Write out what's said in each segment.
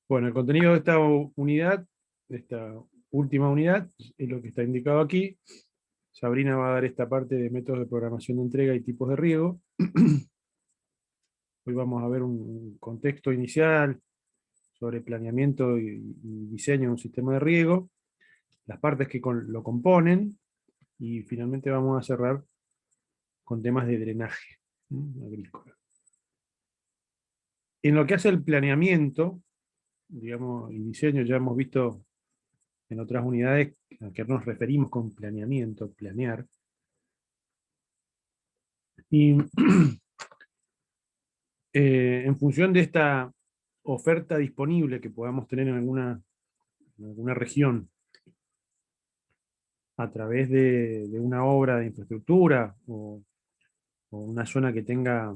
Bueno, el contenido de esta unidad, de esta última unidad, es lo que está indicado aquí. Sabrina va a dar esta parte de métodos de programación de entrega y tipos de riego. Hoy vamos a ver un contexto inicial sobre planeamiento y diseño de un sistema de riego, las partes que lo componen, y finalmente vamos a cerrar con temas de drenaje agrícola. En lo que hace el planeamiento, digamos, y diseño, ya hemos visto en otras unidades a qué nos referimos con planeamiento, planear. Y en función de esta oferta disponible que podamos tener en alguna región a través de una obra de infraestructura o una zona que tenga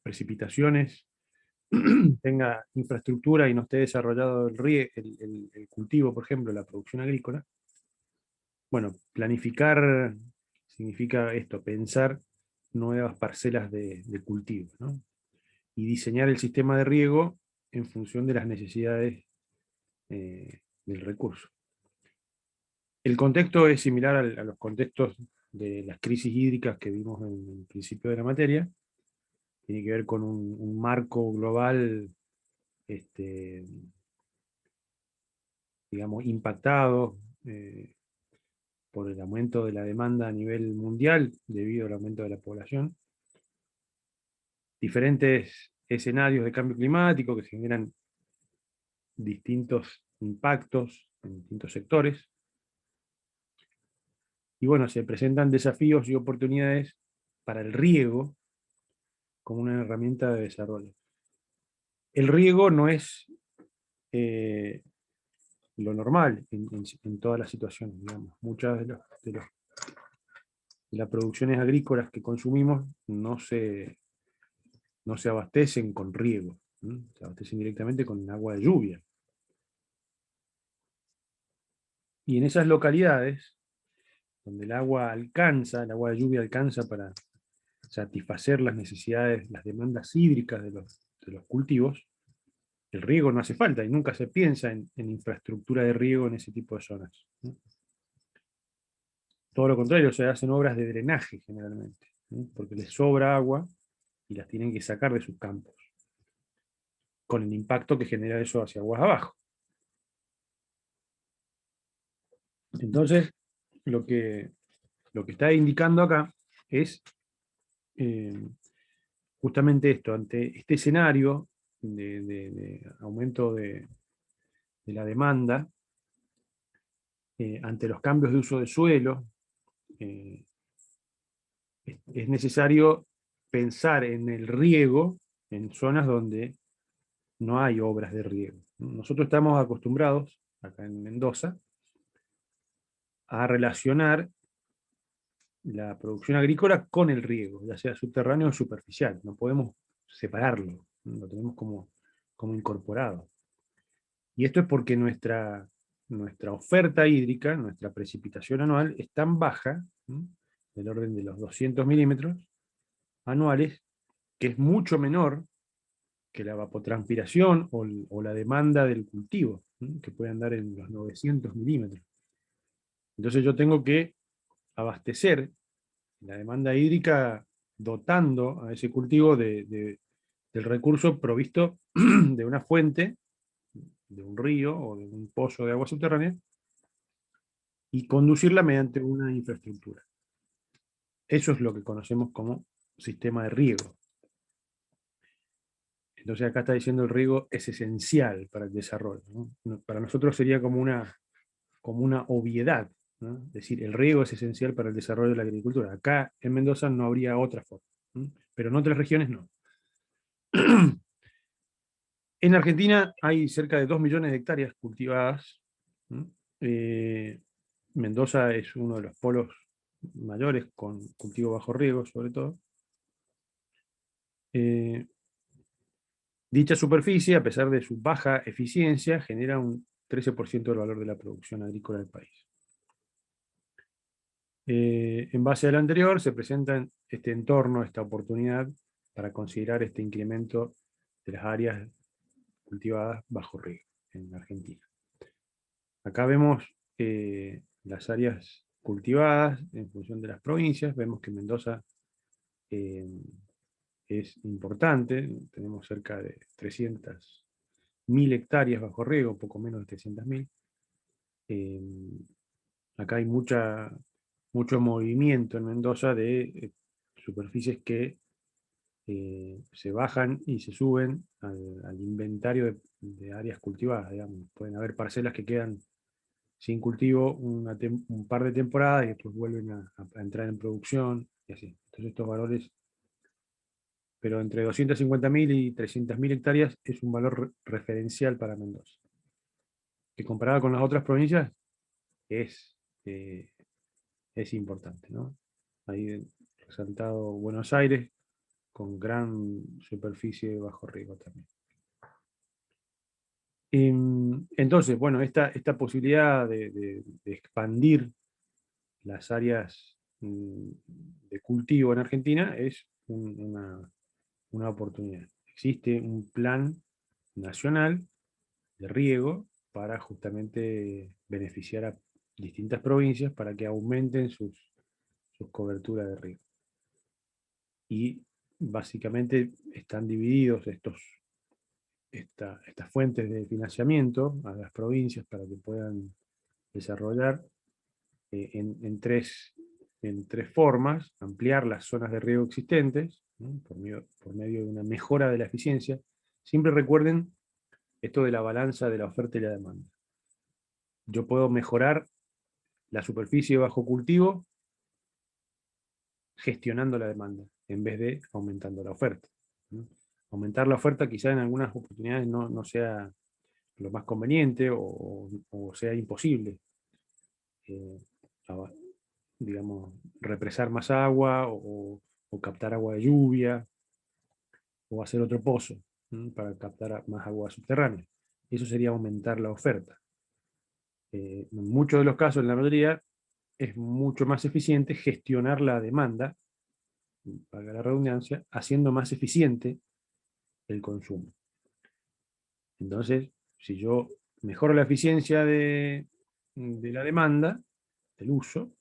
precipitaciones, tenga infraestructura y no esté desarrollado el cultivo, por ejemplo, la producción agrícola. Bueno, planificar significa esto, pensar nuevas parcelas de cultivo, ¿no? Y diseñar el sistema de riego en función de las necesidades del recurso. El contexto es similar a los contextos de las crisis hídricas que vimos en el principio de la materia. Tiene que ver con un marco global, este, digamos, impactado por el aumento de la demanda a nivel mundial debido al aumento de la población. Diferentes escenarios de cambio climático que generan distintos impactos en distintos sectores. Y bueno, se presentan desafíos y oportunidades para el riego como una herramienta de desarrollo. El riego no es eh, lo normal en todas las situaciones, digamos. Muchas de las producciones agrícolas que consumimos no se abastecen con riego, ¿no? Se abastecen directamente con agua de lluvia. Y en esas localidades, donde el agua de lluvia alcanza para satisfacer las necesidades, las demandas hídricas de los cultivos, el riego no hace falta y nunca se piensa en infraestructura de riego en ese tipo de zonas, ¿no? Todo lo contrario, se hacen obras de drenaje generalmente, ¿no? Porque les sobra agua y las tienen que sacar de sus campos, con el impacto que genera eso hacia aguas abajo. Entonces, lo que, lo que está indicando acá es eh, justamente esto, ante este escenario de aumento de la demanda, ante los cambios de uso de suelo, eh, es necesario pensar en el riego en zonas donde no hay obras de riego. Nosotros estamos acostumbrados, acá en Mendoza, a relacionar la producción agrícola con el riego, ya sea subterráneo o superficial. No podemos separarlo, ¿no? Lo tenemos como incorporado. Y esto es porque nuestra oferta hídrica, nuestra precipitación anual, es tan baja, ¿no?, del orden de los 200 milímetros anuales, que es mucho menor que la evapotranspiración o la demanda del cultivo, ¿no?, que puede andar en los 900 milímetros. Entonces yo tengo que abastecer la demanda hídrica dotando a ese cultivo del recurso provisto de una fuente, de un río o de un pozo de agua subterránea, y conducirla mediante una infraestructura. Eso es lo que conocemos como sistema de riego. Entonces acá está diciendo el riego es esencial para el desarrollo, ¿no? Para nosotros sería como una obviedad, ¿no? Es decir, el riego es esencial para el desarrollo de la agricultura. Acá en Mendoza no habría otra forma, ¿no? Pero en otras regiones no. En Argentina hay cerca de 2 millones de hectáreas cultivadas, ¿no? Mendoza es uno de los polos mayores con cultivo bajo riego, sobre todo. Eh, Dicha superficie, a pesar de su baja eficiencia, genera un 13% del valor de la producción agrícola del país. En base a lo anterior, se presenta este entorno, esta oportunidad para considerar este incremento de las áreas cultivadas bajo riego. en Argentina. Acá vemos las áreas cultivadas en función de las provincias. Vemos que Mendoza es importante. Tenemos cerca de 300.000 hectáreas bajo riego, poco menos de 300.000. Acá hay mucho movimiento en Mendoza de superficies que se bajan y se suben al inventario de áreas cultivadas, digamos. Pueden haber parcelas que quedan sin cultivo un par de temporadas y después vuelven a entrar en producción y así. Entonces estos valores, pero entre 250.000 y 300.000 hectáreas es un valor referencial para Mendoza, que comparado con las otras provincias es, eh, es importante, ¿no? Ahí resaltado Buenos Aires, con gran superficie bajo riego también. Entonces, bueno, esta posibilidad de expandir las áreas de cultivo en Argentina es una oportunidad. Existe un plan nacional de riego para justamente beneficiar a distintas provincias para que aumenten sus coberturas de riego. Y básicamente están divididos estas fuentes de financiamiento a las provincias para que puedan desarrollar en tres formas: ampliar las zonas de riego existentes, ¿no? por medio de una mejora de la eficiencia. Siempre recuerden esto de la balanza de la oferta y la demanda. Yo puedo mejorar la superficie bajo cultivo gestionando la demanda, en vez de aumentando la oferta, ¿no? Aumentar la oferta quizá en algunas oportunidades no sea lo más conveniente o sea imposible. Eh, digamos, represar más agua o captar agua de lluvia o hacer otro pozo para captar más agua subterránea. Eso sería aumentar la oferta. En muchos de los casos, en la mayoría, es mucho más eficiente gestionar la demanda, para la redundancia, haciendo más eficiente el consumo. Entonces, si yo mejoro la eficiencia de la demanda, del uso,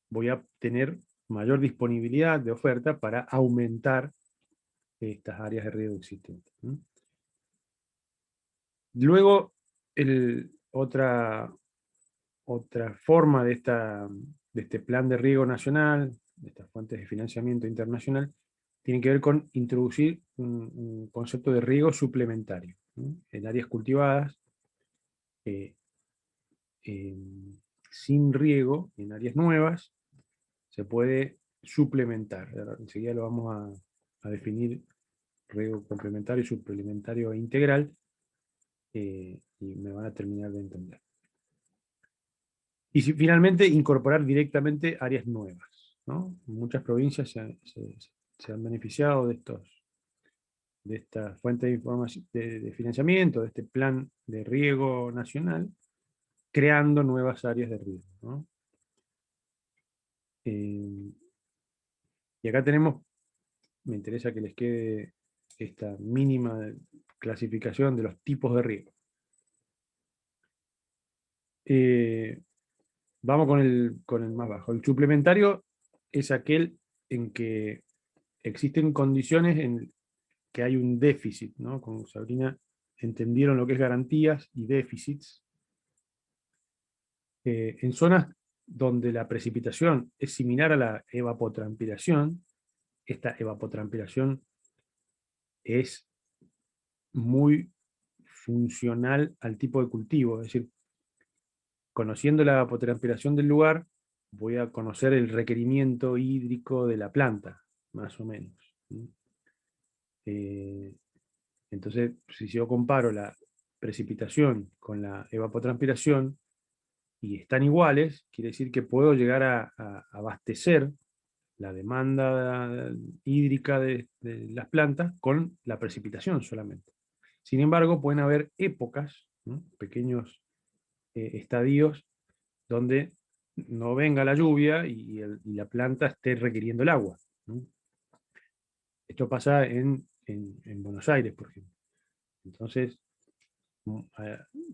voy a tener mayor disponibilidad de oferta para aumentar estas áreas de riego existentes. Luego, otra forma de este plan de riego nacional, de estas fuentes de financiamiento internacional, tiene que ver con introducir un concepto de riego suplementario, ¿no? En áreas cultivadas, eh, sin riego, en áreas nuevas, se puede suplementar. Enseguida lo vamos a definir: riego complementario, suplementario e integral, y me van a terminar de entender. Y finalmente, incorporar directamente áreas nuevas, ¿no? Muchas provincias se han beneficiado de esta fuente de información, de financiamiento, de este plan de riego nacional, creando nuevas áreas de riego, ¿no? Y acá tenemos, me interesa que les quede esta mínima clasificación de los tipos de riego. Vamos con el más bajo. El suplementario es aquel en que existen condiciones en que hay un déficit, ¿no? Con Sabrina entendieron lo que es garantías y déficits. En zonas donde la precipitación es similar a la evapotranspiración, esta evapotranspiración es muy funcional al tipo de cultivo. Es decir, conociendo la evapotranspiración del lugar, voy a conocer el requerimiento hídrico de la planta, más o menos. Entonces, si yo comparo la precipitación con la evapotranspiración y están iguales, quiere decir que puedo llegar a abastecer la demanda hídrica de las plantas con la precipitación solamente. Sin embargo, pueden haber épocas, ¿no? Pequeños estadios donde no venga la lluvia y la planta esté requiriendo el agua, ¿no? Esto pasa en Buenos Aires, por ejemplo. Entonces,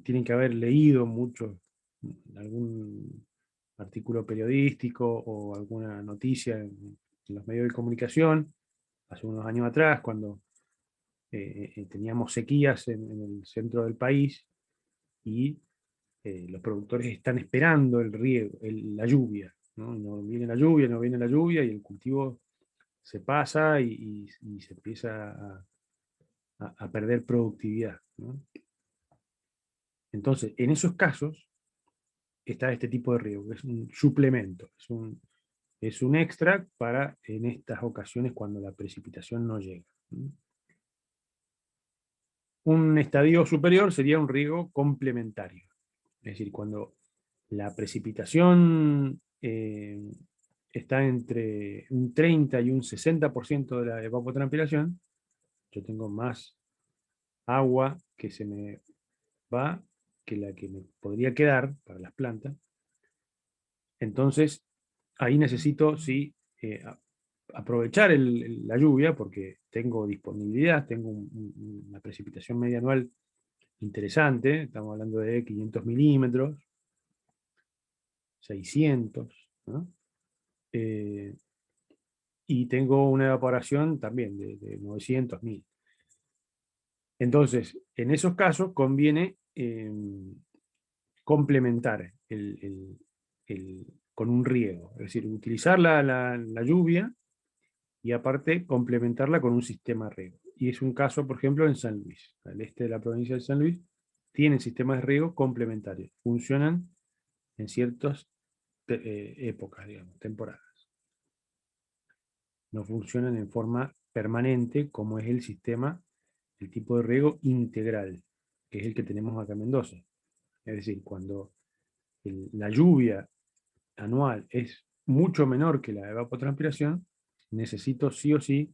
tienen que haber leído mucho algún artículo periodístico o alguna noticia en los medios de comunicación, hace unos años atrás, cuando teníamos sequías en el centro del país y los productores están esperando el riego, la lluvia, ¿no? No viene la lluvia, no viene la lluvia y el cultivo se pasa y se empieza a perder productividad, ¿no? Entonces, en esos casos está este tipo de riego, que es un suplemento, es un extra para en estas ocasiones cuando la precipitación no llega. Un estadio superior sería un riego complementario, es decir, cuando la precipitación está entre un 30 y un 60% de la evapotranspiración, yo tengo más agua que se me va que la que me podría quedar para las plantas. Entonces, ahí necesito, sí, aprovechar la lluvia porque tengo disponibilidad, tengo una precipitación media anual interesante, estamos hablando de 500 milímetros, 600, ¿no? Eh, y tengo una evaporación también de 900 mil. Entonces, en esos casos conviene complementar con un riego, es decir, utilizar la lluvia y aparte complementarla con un sistema de riego. Y es un caso, por ejemplo, en San Luis, al este de la provincia de San Luis, tienen sistemas de riego complementarios, funcionan en ciertas épocas, digamos, temporadas. No funcionan en forma permanente como es el sistema, el tipo de riego integral, que es el que tenemos acá en Mendoza. Es decir, cuando la lluvia anual es mucho menor que la evapotranspiración, necesito sí o sí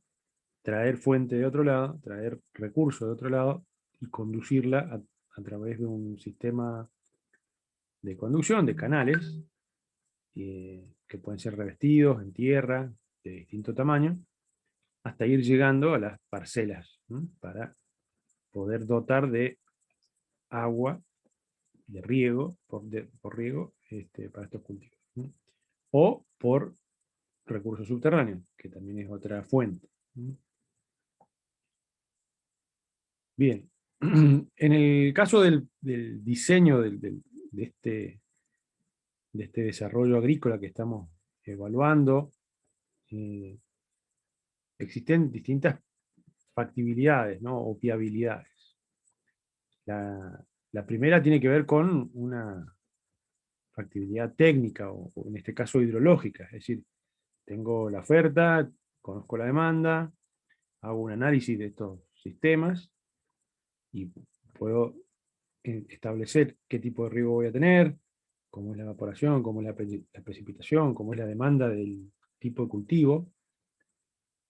traer fuente de otro lado, traer recursos de otro lado y conducirla a través de un sistema de conducción, de canales, que pueden ser revestidos en tierra de distinto tamaño, hasta ir llegando a las parcelas, ¿no? Para poder dotar de agua, de riego, por riego, para estos cultivos, ¿no? O por recursos subterráneos, que también es otra fuente, ¿no? Bien, en el caso del diseño de este desarrollo agrícola que estamos evaluando, eh, existen distintas factibilidades, ¿no? O viabilidades. La primera tiene que ver con una factibilidad técnica o en este caso hidrológica, es decir, tengo la oferta, conozco la demanda, hago un análisis de estos sistemas y puedo establecer qué tipo de riego voy a tener, cómo es la evaporación, cómo es la precipitación, cómo es la demanda del tipo de cultivo.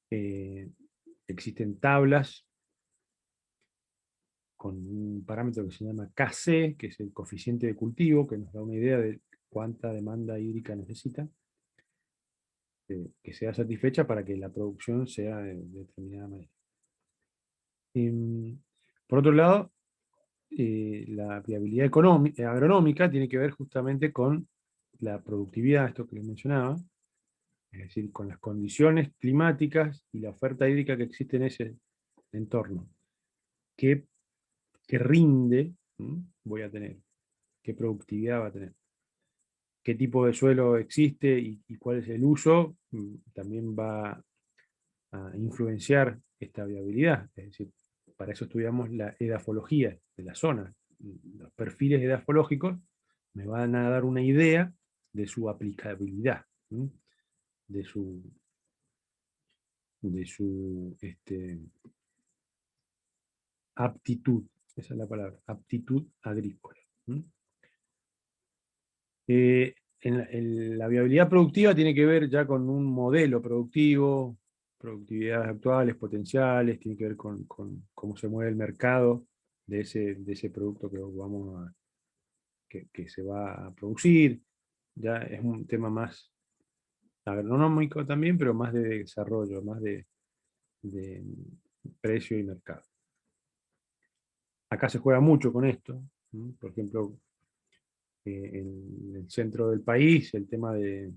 Eh, Existen tablas con un parámetro que se llama Kc, que es el coeficiente de cultivo, que nos da una idea de cuánta demanda hídrica necesita, que sea satisfecha para que la producción sea de determinada manera. Por otro lado, la viabilidad agronómica tiene que ver justamente con la productividad, esto que les mencionaba, es decir, con las condiciones climáticas y la oferta hídrica que existe en ese entorno. ¿Qué, qué rinde voy a tener? ¿Qué productividad va a tener? ¿Qué tipo de suelo existe y cuál es el uso? También va a influenciar esta viabilidad. Es decir, para eso estudiamos la edafología de la zona. Los perfiles edafológicos me van a dar una idea de su aplicabilidad, de su, de su aptitud, esa es la palabra, aptitud agrícola. En la viabilidad productiva tiene que ver ya con un modelo productivo, productividades actuales, potenciales, tiene que ver con cómo se mueve el mercado de ese producto que se va a producir. Ya es un tema más agronómico también, pero más de desarrollo, más de precio y mercado. Acá se juega mucho con esto. Por ejemplo, en el centro del país, el tema de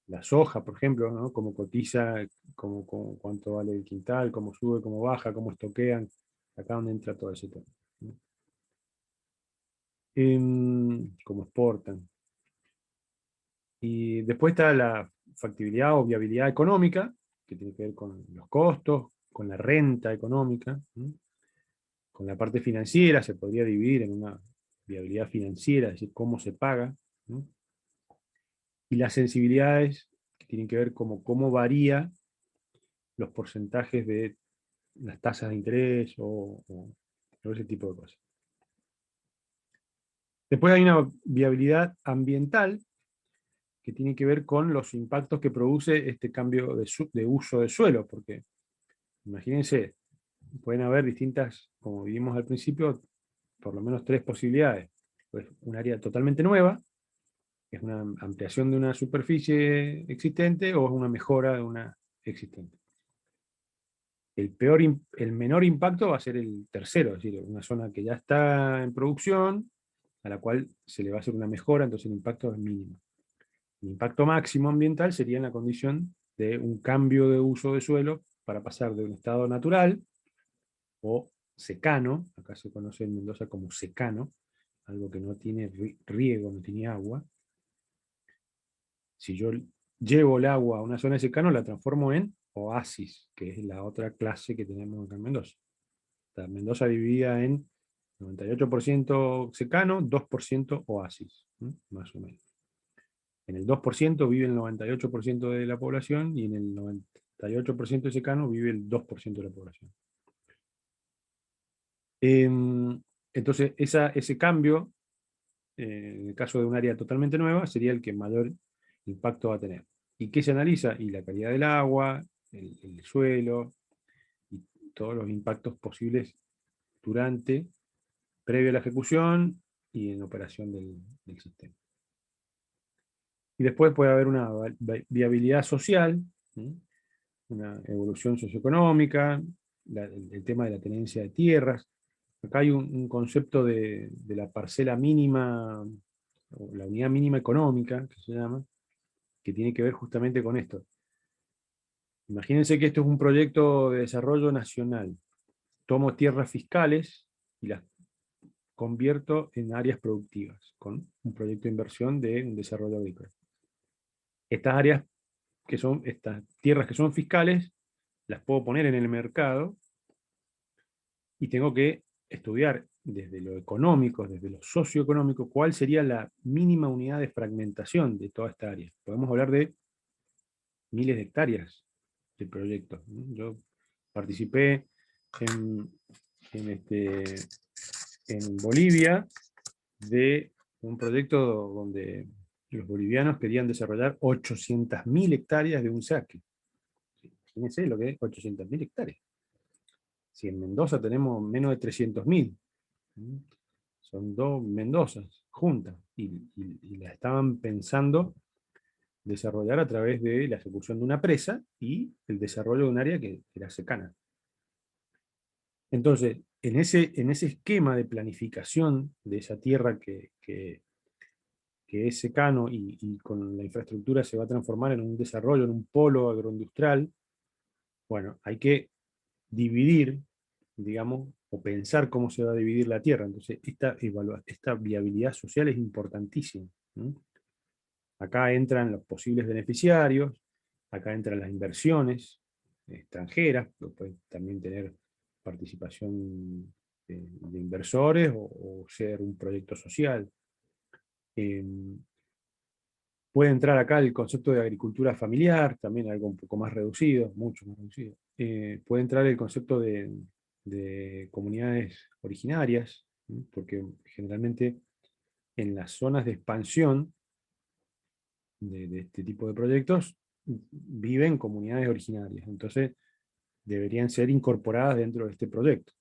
la soja, por ejemplo, ¿no? Cómo cotiza, cuánto vale el quintal, cómo sube, cómo baja, cómo estoquean, acá donde entra todo ese tema, ¿no? Cómo exportan. Y después está la factibilidad o viabilidad económica, que tiene que ver con los costos, con la renta económica, ¿no? Con la parte financiera, se podría dividir en una viabilidad financiera, es decir, cómo se paga, ¿no? Y las sensibilidades, que tienen que ver cómo varía los porcentajes de las tasas de interés o ese tipo de cosas. Después hay una viabilidad ambiental que tiene que ver con los impactos que produce este cambio de uso de suelo, porque imagínense, pueden haber distintas, como vimos al principio, por lo menos tres posibilidades. Pues un área totalmente nueva, es una ampliación de una superficie existente o es una mejora de una existente. El menor impacto va a ser el tercero, es decir, una zona que ya está en producción, a la cual se le va a hacer una mejora, entonces el impacto es mínimo. El impacto máximo ambiental sería en la condición de un cambio de uso de suelo para pasar de un estado natural o secano, acá se conoce en Mendoza como secano, algo que no tiene riego, no tiene agua. Si yo llevo el agua a una zona de secano, la transformo en oasis, que es la otra clase que tenemos acá en Mendoza. Mendoza dividida en 98% secano, 2% oasis, más o menos. En el 2% vive el 98% de la población y en el 98% de secano vive el 2% de la población. Entonces, ese cambio, en el caso de un área totalmente nueva, sería el que mayor impacto va a tener. ¿Y qué se analiza? Y la calidad del agua, el suelo, y todos los impactos posibles durante, previo a la ejecución y en operación del sistema. Y después puede haber una viabilidad social, ¿sí? Una evolución socioeconómica, el tema de la tenencia de tierras. Acá hay un concepto de la parcela mínima, o la unidad mínima económica, que se llama, que tiene que ver justamente con esto. Imagínense que esto es un proyecto de desarrollo nacional. Tomo tierras fiscales y las convierto en áreas productivas, con un proyecto de inversión de un desarrollo agrícola. Estas áreas estas tierras que son fiscales, las puedo poner en el mercado y tengo que estudiar desde lo económico, desde lo socioeconómico, cuál sería la mínima unidad de fragmentación de toda esta área. Podemos hablar de miles de hectáreas de proyectos. Yo participé en, en Bolivia de un proyecto donde los bolivianos querían desarrollar 800.000 hectáreas de un saque. Fíjense lo que es 800.000 hectáreas. Si en Mendoza tenemos menos de 300.000, son dos Mendozas juntas, y la estaban pensando desarrollar a través de la ejecución de una presa y el desarrollo de un área que era secana. Entonces, en ese esquema de planificación de esa tierra que es secano y con la infraestructura se va a transformar en un desarrollo, en un polo agroindustrial, bueno, hay que dividir, digamos, o pensar cómo se va a dividir la tierra. Entonces, esta viabilidad social es importantísima, ¿no? Acá entran los posibles beneficiarios, acá entran las inversiones extranjeras, que pueden también tener participación de inversores o ser un proyecto social. Eh, Puede entrar acá el concepto de agricultura familiar, también algo un poco más reducido, mucho más reducido. Puede entrar el concepto de comunidades originarias, ¿sí? Porque generalmente en las zonas de expansión de este tipo de proyectos viven comunidades originarias, entonces deberían ser incorporadas dentro de este proyecto.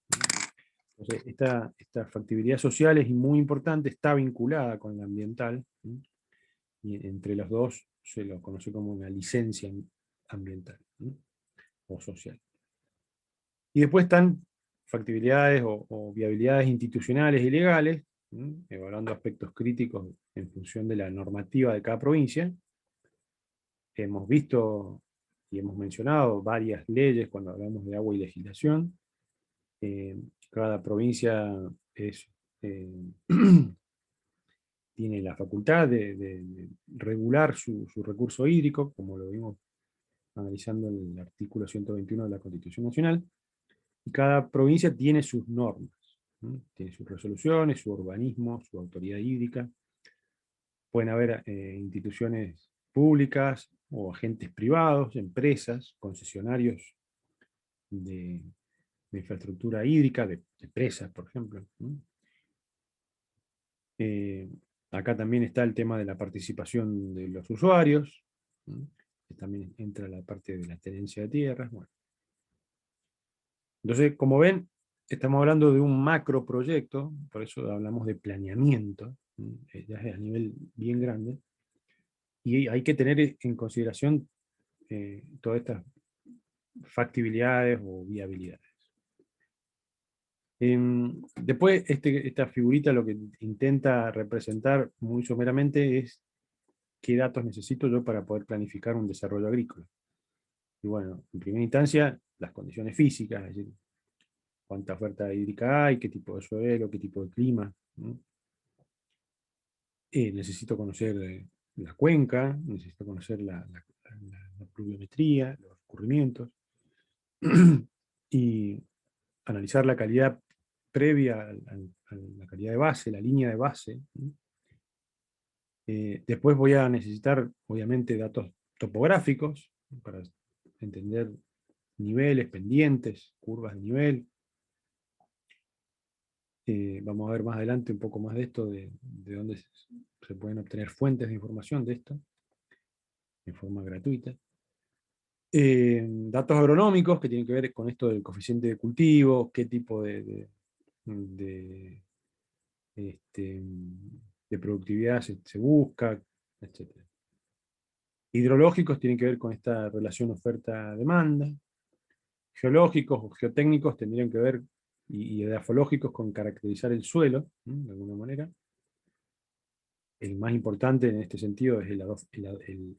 Entonces, esta factibilidad social es muy importante, está vinculada con la ambiental, ¿sí? Y entre los dos se lo conoce como una licencia ambiental, ¿sí? O social. Y después están factibilidades o viabilidades institucionales y legales, evaluando aspectos críticos en función de la normativa de cada provincia. Hemos visto y hemos mencionado varias leyes cuando hablamos de agua y legislación. Cada provincia eh, tiene la facultad de regular su recurso hídrico, como lo vimos analizando el artículo 121 de la Constitución Nacional, y cada provincia tiene sus normas, ¿no? Tiene sus resoluciones, su urbanismo, su autoridad hídrica. Pueden haber instituciones públicas o agentes privados, empresas, concesionarios de infraestructura hídrica, de presas, por ejemplo, ¿no? Acá también está el tema de la participación de los usuarios, ¿no? Que también entra la parte de la tenencia de tierras. Bueno. Entonces, como ven, estamos hablando de un macroproyecto, por eso hablamos de planeamiento, ¿no? Ya es a nivel bien grande, y hay que tener en consideración todas estas factibilidades o viabilidades. Después, esta figurita lo que intenta representar muy someramente es qué datos necesito yo para poder planificar un desarrollo agrícola. Y bueno, en primera instancia, las condiciones físicas, es decir, cuánta oferta hídrica hay, qué tipo de suelo, qué tipo de clima, ¿no? Necesito conocer la cuenca, necesito conocer la pluviometría, los escurrimientos, y analizar la calidad previa a la calidad de base, la línea de base, ¿no? Después voy a necesitar, obviamente, datos topográficos para entender niveles, pendientes, curvas de nivel. Vamos a ver más adelante un poco más de esto, de dónde se pueden obtener fuentes de información de esto, en forma gratuita. Datos agronómicos que tienen que ver con esto del coeficiente de cultivo, qué tipo de, este, de productividad se busca, etc. Hidrológicos tienen que ver con esta relación oferta-demanda. Geológicos o geotécnicos tendrían que ver, y edafológicos, con caracterizar el suelo, ¿no? De alguna manera. El más importante en este sentido es el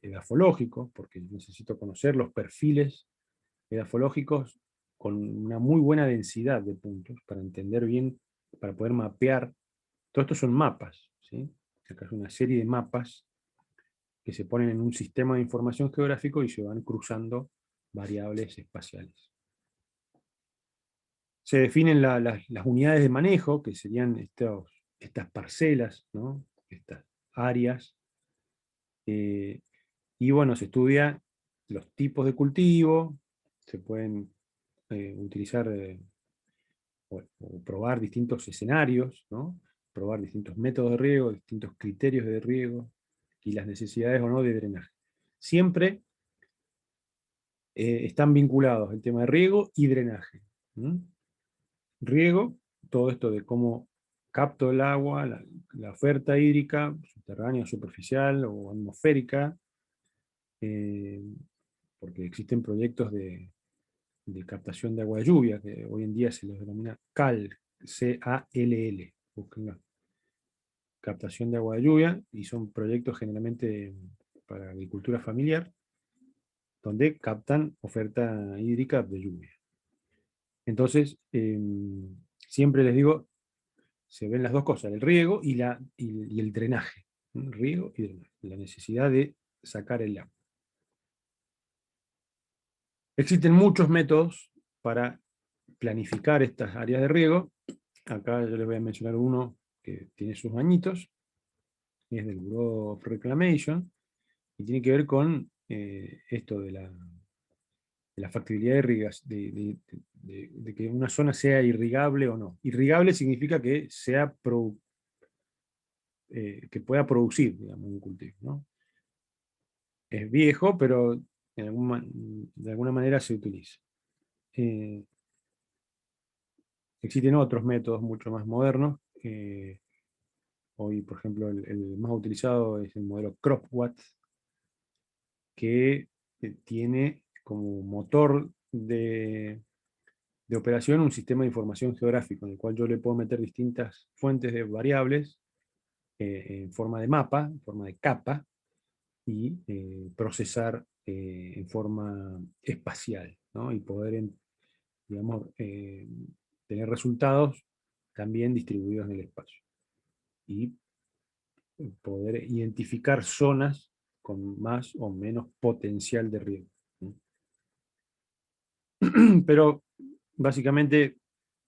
edafológico, porque necesito conocer los perfiles edafológicos con una muy buena densidad de puntos, para entender bien, para poder mapear. Todo esto son mapas, ¿sí? Acá es una serie de mapas que se ponen en un sistema de información geográfico y se van cruzando variables espaciales. Se definen las unidades de manejo, que serían estas parcelas, ¿no? Estas áreas. Y bueno, se estudia los tipos de cultivo, se pueden utilizar o probar distintos escenarios, ¿no? Probar distintos métodos de riego, distintos criterios de riego y las necesidades o no de drenaje. Siempre están vinculados el tema de riego y drenaje. Riego, todo esto de cómo capto el agua, la oferta hídrica, subterránea, superficial o atmosférica, porque existen proyectos de captación de agua de lluvia, que hoy en día se los denomina CALL, C-A-L-L, búsquenlo. Captación de agua de lluvia, y son proyectos generalmente para agricultura familiar, donde captan oferta hídrica de lluvia. Entonces, siempre les digo, se ven las dos cosas, el riego y el drenaje. Riego y drenaje, la necesidad de sacar el agua. Existen muchos métodos para planificar estas áreas de riego. Acá yo les voy a mencionar uno que tiene sus añitos, es del Bureau of Reclamation, y tiene que ver con esto de la factibilidad de que una zona sea irrigable o no. Irrigable significa que que pueda producir, digamos, un cultivo, ¿no? Es viejo, pero de alguna manera se utiliza. Eh, Existen otros métodos mucho más modernos. Hoy, por ejemplo, el más utilizado es el modelo CropWatt, que tiene como motor de operación un sistema de información geográfico en el cual yo le puedo meter distintas fuentes de variables en forma de mapa, en forma de capa, y procesar en forma espacial, ¿no? Y poder, digamos, tener resultados también distribuidos en el espacio. Y poder identificar zonas con más o menos potencial de riesgo, ¿no? Pero básicamente,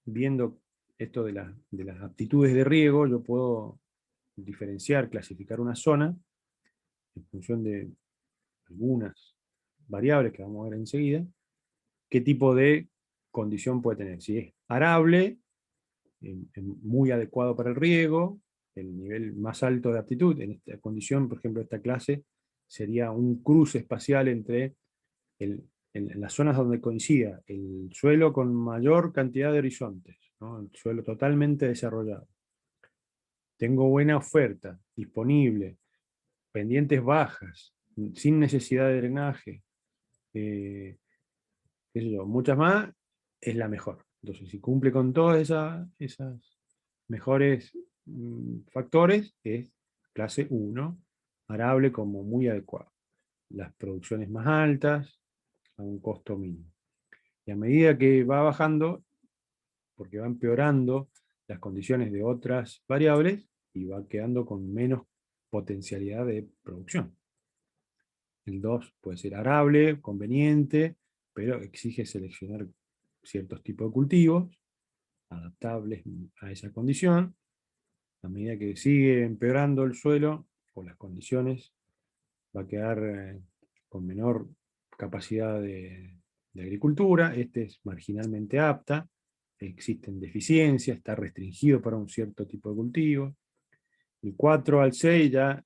viendo esto de las aptitudes de riego, yo puedo diferenciar, clasificar una zona en función de algunas variables que vamos a ver enseguida, qué tipo de condición puede tener. Si es arable, muy adecuado para el riego, el nivel más alto de aptitud, en esta condición, por ejemplo, esta clase, sería un cruce espacial entre en las zonas donde coincida el suelo con mayor cantidad de horizontes, ¿no? El suelo totalmente desarrollado. Tengo buena oferta disponible, pendientes bajas, sin necesidad de drenaje, qué sé yo, muchas más, es la mejor. Entonces, si cumple con todas esas mejores factores, es clase 1, arable como muy adecuado. Las producciones más altas, a un costo mínimo. Y a medida que va bajando, porque va empeorando las condiciones de otras variables, y va quedando con menos potencialidad de producción. El 2 puede ser arable, conveniente, pero exige seleccionar ciertos tipos de cultivos adaptables a esa condición. A medida que sigue empeorando el suelo o las condiciones, va a quedar con menor capacidad de agricultura. Este es marginalmente apta, existen deficiencias, está restringido para un cierto tipo de cultivo. El 4 al 6 ya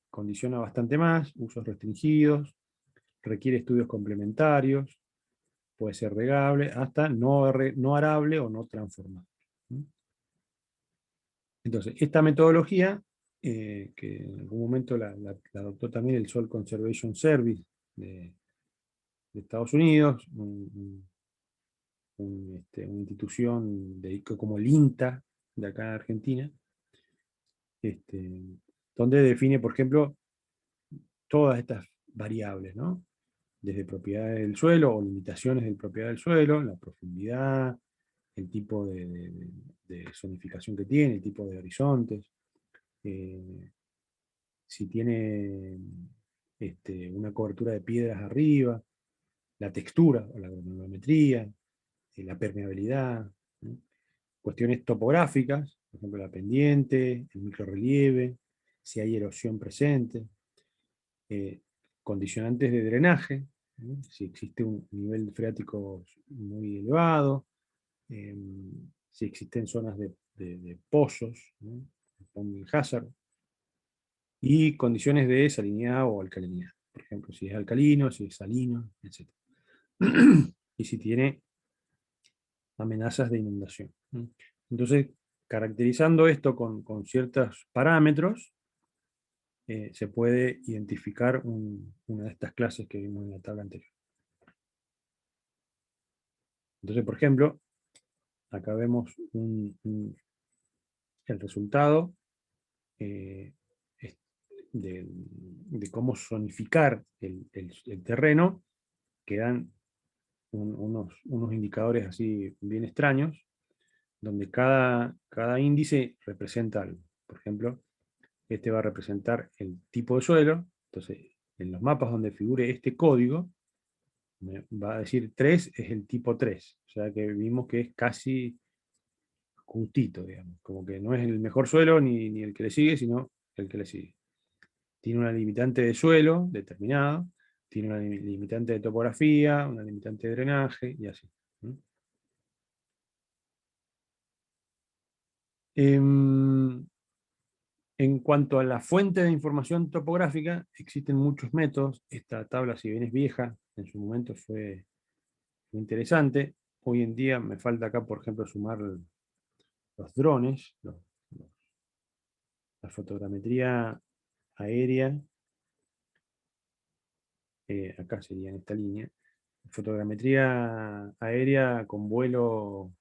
condiciona bastante más, usos restringidos, requiere estudios complementarios, puede ser regable, hasta no arable o no transformable. Entonces, esta metodología, que en algún momento la adoptó también el Soil Conservation Service de Estados Unidos, una institución como el INTA de acá en Argentina, donde define, por ejemplo, todas estas variables, ¿no? Desde propiedades del suelo o limitaciones de propiedad del suelo, la profundidad, el tipo de zonificación que tiene, el tipo de horizontes, si tiene una cobertura de piedras arriba, la textura o la granulometría, la permeabilidad, ¿no? Cuestiones topográficas, por ejemplo la pendiente, el microrrelieve, si hay erosión presente, condicionantes de drenaje, ¿no? Si existe un nivel freático muy elevado, si existen zonas de pozos, ¿no? Ponding hazard, y condiciones de salinidad o alcalinidad. Por ejemplo, si es alcalino, si es salino, etc. Y si tiene amenazas de inundación. Entonces, caracterizando esto con ciertos parámetros, se puede identificar una de estas clases que vimos en la tabla anterior. Entonces, por ejemplo, acá vemos el resultado eh, de cómo zonificar el terreno, que dan unos indicadores así bien extraños, donde cada índice representa algo. Por ejemplo, este va a representar el tipo de suelo. Entonces, en los mapas donde figure este código, me va a decir 3 es el tipo 3. O sea que vimos que es casi justito, digamos. Como que no es el mejor suelo ni el que le sigue, sino el que le sigue. Tiene una limitante de suelo determinada, tiene una limitante de topografía, una limitante de drenaje y así. En cuanto a la fuente de información topográfica, existen muchos métodos. Esta tabla, si bien es vieja, en su momento fue interesante. Hoy en día me falta acá, por ejemplo, sumar los drones, la fotogrametría aérea, acá sería en esta línea, fotogrametría aérea con vuelo,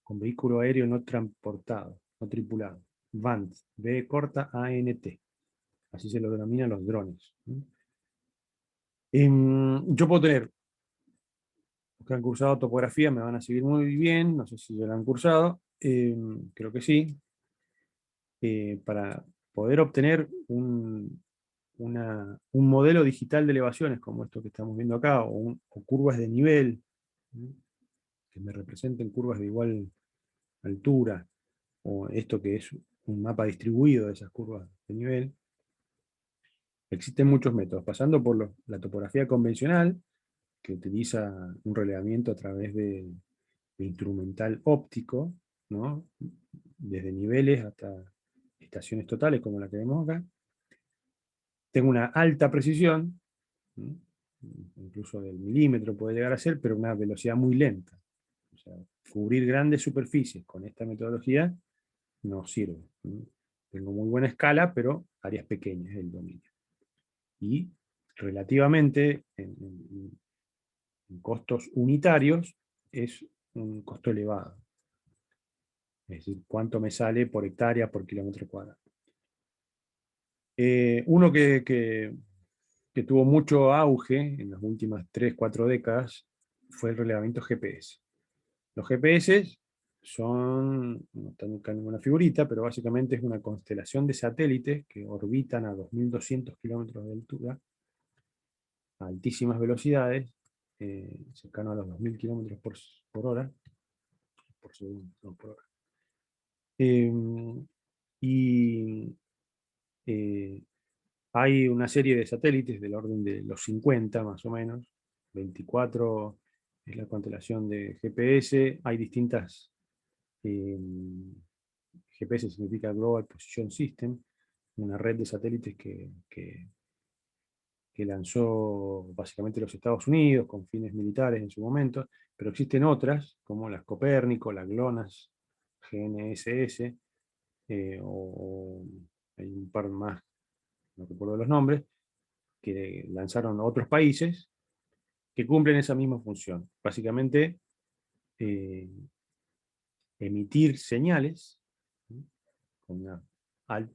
con vehículo aéreo no transportado, no tripulado. VANT, V corta ANT. Así se lo denominan los drones. Yo puedo tener, los que han cursado topografía me van a seguir muy bien, no sé si ya lo han cursado, creo que sí. Para poder obtener un modelo digital de elevaciones, como esto que estamos viendo acá, o curvas de nivel, ¿sí? Que me representen curvas de igual altura, o esto que es un mapa distribuido de esas curvas de nivel. Existen muchos métodos, pasando por la topografía convencional, que utiliza un relevamiento a través de instrumental óptico, ¿no? Desde niveles hasta estaciones totales, como la que vemos acá. Tengo una alta precisión, ¿no? Incluso del milímetro puede llegar a ser, pero una velocidad muy lenta. O sea, cubrir grandes superficies con esta metodología no sirve, ¿no? Tengo muy buena escala, pero áreas pequeñas del dominio. Y relativamente, en costos unitarios, es un costo elevado. Es decir, cuánto me sale por hectárea, por kilómetro cuadrado. Uno que tuvo mucho auge en las últimas 3, 4 décadas fue el relevamiento GPS. Los GPS son, no están acá en ninguna figurita, pero básicamente es una constelación de satélites que orbitan a 2.200 kilómetros de altura, a altísimas velocidades, cercano a los 2.000 kilómetros por hora, por segundo, no por hora. Y hay una serie de satélites del orden de los 50 más o menos, 24 es la constelación de GPS, hay distintas, GPS significa Global Position System, una red de satélites que lanzó básicamente los Estados Unidos con fines militares en su momento, pero existen otras, como las Copérnico, las GLONASS, GNSS, o hay un par más, no recuerdo los nombres, que lanzaron otros países que cumplen esa misma función. Básicamente, emitir señales, ¿sí? Con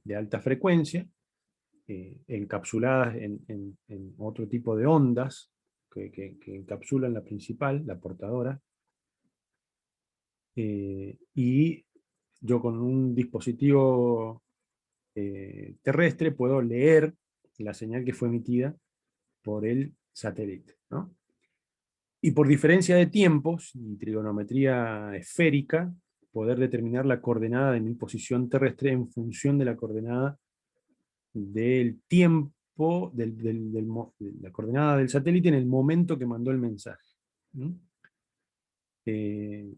de alta frecuencia, encapsuladas en otro tipo de ondas que encapsulan la principal, la portadora, y yo con un dispositivo terrestre puedo leer la señal que fue emitida por el satélite, ¿no? Y por diferencia de tiempos y trigonometría esférica, poder determinar la coordenada de mi posición terrestre en función de la coordenada del tiempo, de la coordenada del satélite en el momento que mandó el mensaje. ¿Mm? Eh,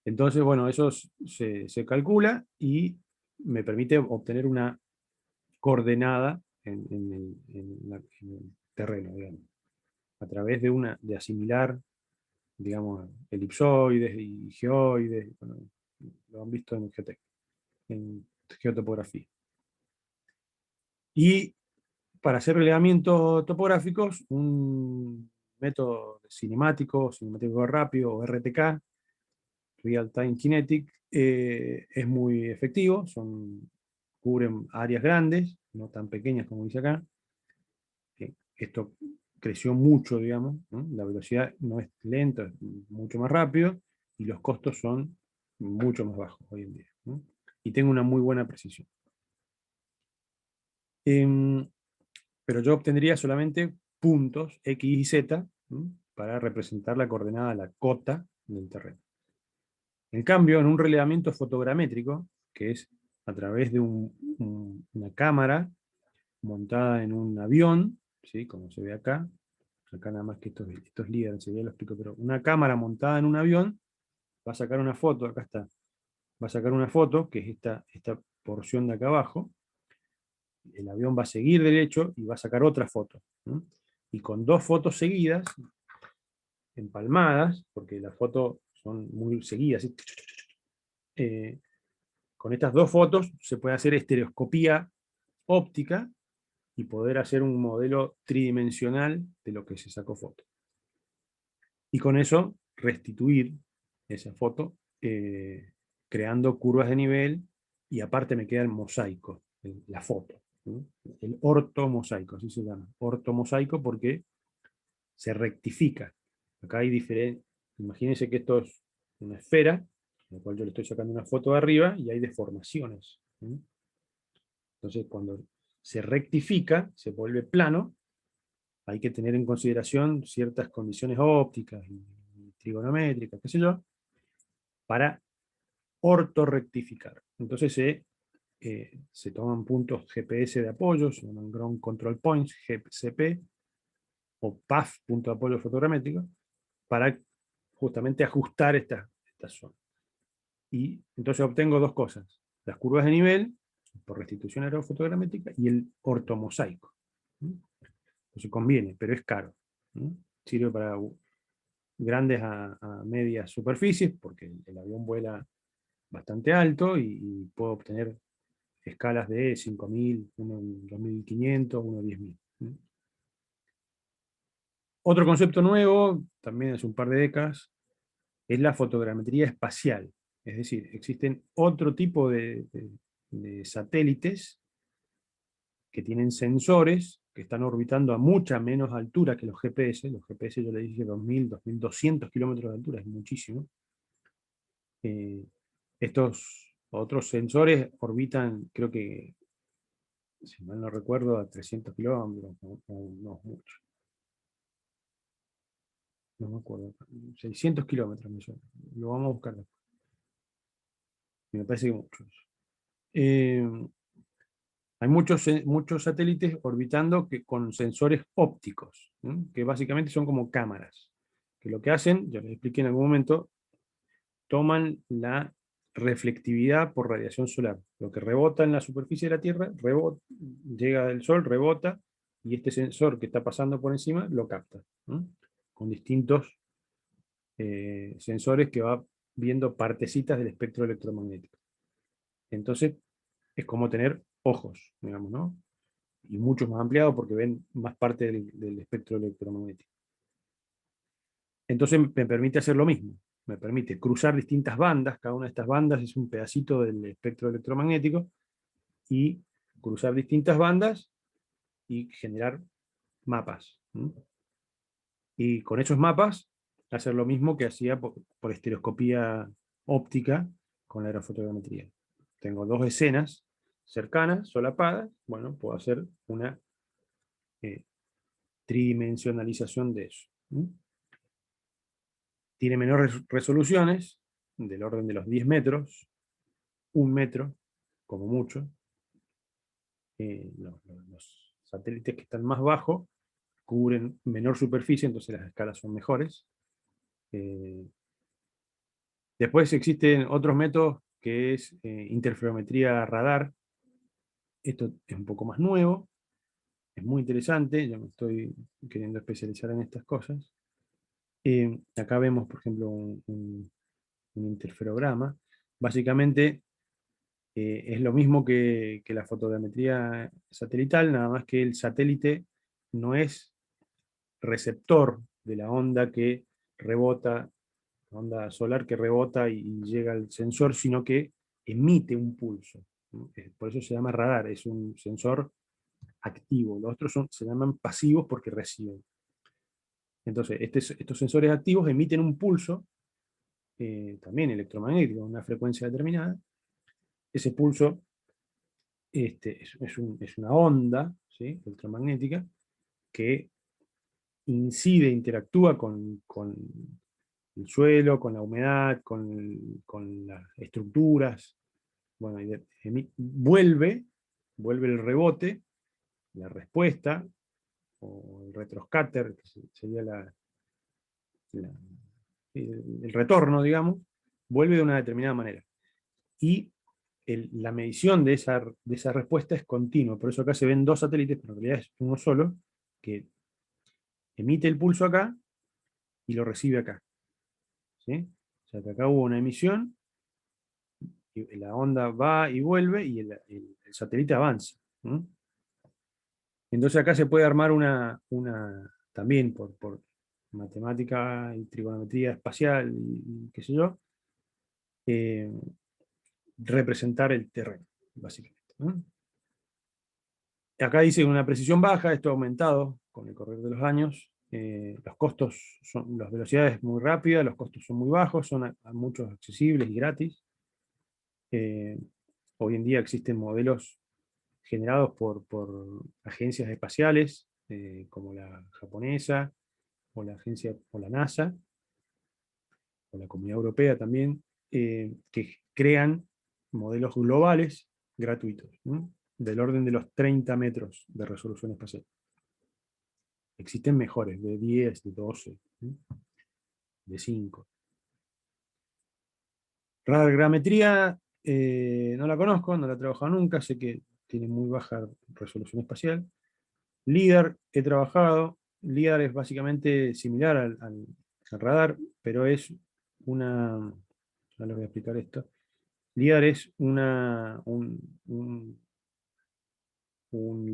entonces, bueno, eso se calcula y me permite obtener una coordenada en el terreno, digamos, a través de asimilar, digamos, elipsoides y geoides, bueno, lo han visto en en geotopografía. Y para hacer relevamientos topográficos, un método cinemático rápido, o RTK, Real Time Kinetic, es muy efectivo, cubren áreas grandes, no tan pequeñas como dice acá. Esto creció mucho, digamos, ¿no? La velocidad no es lenta, es mucho más rápido, y los costos son mucho más bajos hoy en día, ¿no? Y tengo una muy buena precisión. Pero yo obtendría solamente puntos X y Z, ¿no? Para representar la coordenada, la cota del terreno. En cambio, en un relevamiento fotogramétrico, que es a través de una cámara montada en un avión, ¿sí? Como se ve acá nada más que estos líderes, ya lo explico, pero una cámara montada en un avión va a sacar una foto, acá está, va a sacar una foto, que es esta porción de acá abajo, el avión va a seguir derecho y va a sacar otra foto, ¿no? Y con dos fotos seguidas, empalmadas, porque las fotos son muy seguidas, con estas dos fotos se puede hacer estereoscopía óptica y poder hacer un modelo tridimensional de lo que se sacó foto. y con eso restituir esa foto, creando curvas de nivel, y aparte me queda el mosaico, la foto, ¿no? El ortomosaico, así se llama, ortomosaico porque se rectifica. Acá hay diferentes, imagínense que esto es una esfera, en la cual yo le estoy sacando una foto de arriba y hay deformaciones, ¿no? Entonces cuando se rectifica, se vuelve plano, hay que tener en consideración ciertas condiciones ópticas y trigonométricas, qué sé yo, para ortorrectificar. Entonces se toman puntos GPS de apoyo, se llaman Ground Control Points, GCP, o PAF, punto de apoyo fotogramétrico, para justamente ajustar esta zona. Y entonces obtengo dos cosas: las curvas de nivel, por restitución aerofotogramétrica, y el ortomosaico. Entonces conviene, pero es caro. Sirve para grandes a medias superficies, porque el avión vuela bastante alto y puedo obtener escalas de 5.000, uno en 2.500, uno en 10.000. Otro concepto nuevo, también hace un par de décadas, es la fotogrametría espacial. Es decir, existen otro tipo de satélites que tienen sensores que están orbitando a mucha menos altura que los GPS. Los GPS yo le dije 2.000, 2.200 kilómetros de altura, es muchísimo. Estos otros sensores orbitan, creo que, si mal no recuerdo, a 300 kilómetros, no mucho. No me acuerdo. 600 kilómetros me suena. Lo vamos a buscar después. Me parece que muchos. Hay muchos satélites orbitando con sensores ópticos, ¿no? Que básicamente son como cámaras, que lo que hacen, yo les expliqué en algún momento, toman la reflectividad por radiación solar. Lo que rebota en la superficie de la Tierra, llega del Sol, rebota, y este sensor que está pasando por encima lo capta, ¿no? Con distintos sensores que va viendo partecitas del espectro electromagnético. Entonces, es como tener ojos, digamos, ¿no? Y muchos más ampliados porque ven más parte del espectro electromagnético. Entonces me permite hacer lo mismo. Me permite cruzar distintas bandas, cada una de estas bandas es un pedacito del espectro electromagnético, y cruzar distintas bandas y generar mapas. Y con esos mapas hacer lo mismo que hacía por estereoscopía óptica con la aerofotogrametría. Tengo dos escenas cercanas, solapadas, bueno, puedo hacer una eh, tridimensionalización de eso. Tiene menores resoluciones, del orden de los 10 metros, 1 metro, como mucho. Los satélites que están más bajos cubren menor superficie, entonces las escalas son mejores. Después existen otros métodos que es interferometría radar. Esto es un poco más nuevo, es muy interesante, yo me estoy queriendo especializar en estas cosas. Acá vemos, por ejemplo, un interferograma. Básicamente es lo mismo que la fotogrametría satelital, nada más que el satélite no es receptor de la onda que rebota, la onda solar que rebota y llega al sensor, sino que emite un pulso, ¿no? Por eso se llama radar, es un sensor activo. Los otros se llaman pasivos porque reciben. Entonces, estos sensores activos emiten un pulso, también electromagnético, a una frecuencia determinada. Ese pulso es una onda, ¿sí?, electromagnética que incide, interactúa con el suelo, con la humedad, con las estructuras. Bueno, vuelve el rebote, la respuesta, o el retroscatter, que sería el retorno, digamos, vuelve de una determinada manera. Y la medición de esa respuesta es continua. Por eso acá se ven dos satélites, pero en realidad es uno solo, que emite el pulso acá y lo recibe acá. ¿Sí? O sea que acá hubo una emisión, y la onda va y vuelve, y el satélite avanza. Entonces acá se puede armar también por matemática y trigonometría espacial y qué sé yo, eh, representar el terreno, básicamente, ¿no? Acá dice una precisión baja, esto ha aumentado con el correr de los años. Los costos son, las velocidades muy rápidas, los costos son muy bajos, son a muchos accesibles y gratis. Eh, Hoy en día existen modelos generados por agencias espaciales, como la japonesa, o la agencia, o la NASA, o la Comunidad Europea también, que crean modelos globales gratuitos, ¿no? Del orden de los 30 metros de resolución espacial. Existen mejores, de 10, de 12, ¿no? De 5. Radiogrametría no la conozco, no la he trabajado nunca, sé que tiene muy baja resolución espacial. LIDAR he trabajado. LIDAR es básicamente similar al radar, pero es una... No les voy a explicar esto. LIDAR es un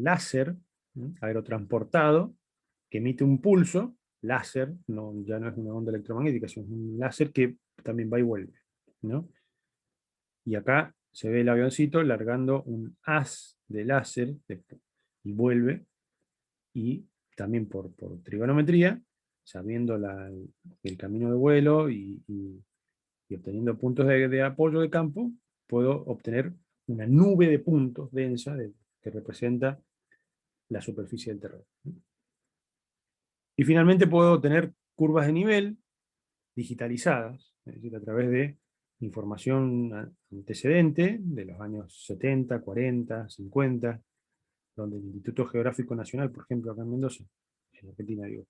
láser, ¿no?, aerotransportado que emite un pulso, láser, no, ya no es una onda electromagnética, sino un láser que también va y vuelve, ¿no? Y acá se ve el avioncito largando un haz de láser y vuelve, y también por trigonometría, sabiendo el camino de vuelo y obteniendo puntos de apoyo de campo, puedo obtener una nube de puntos densa que representa la superficie del terreno. Y finalmente puedo obtener curvas de nivel digitalizadas, es decir, a través de información antecedente de los años 70, 40, 50, donde el Instituto Geográfico Nacional, por ejemplo, acá en Mendoza, en Argentina, digo,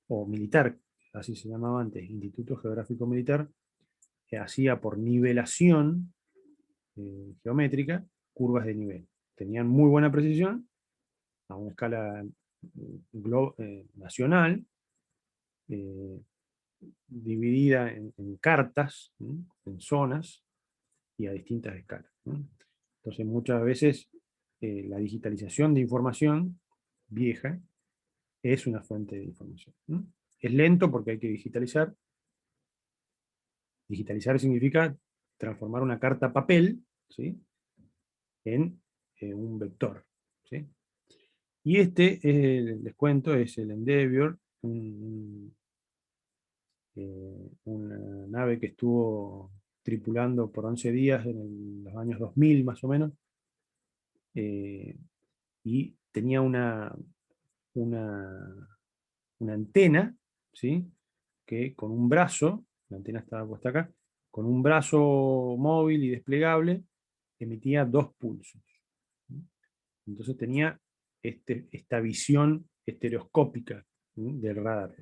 o militar, así se llamaba antes, Instituto Geográfico Militar, que hacía por nivelación geométrica curvas de nivel. Tenían muy buena precisión, a una escala nacional, eh, dividida en cartas, ¿no?, en zonas y a distintas escalas, ¿no? Entonces muchas veces la digitalización de información vieja es una fuente de información, ¿no? Es lento porque hay que digitalizar. Digitalizar significa transformar una carta papel, ¿sí?, en un vector, ¿sí? Y este, les cuento, es el Endeavour, una nave que estuvo tripulando por 11 días en los años 2000 más o menos, y tenía una, una antena, ¿sí?, que con un brazo, la antena estaba puesta acá, con un brazo móvil y desplegable, emitía 2 pulsos. Entonces tenía esta visión estereoscópica, ¿sí?, del radar.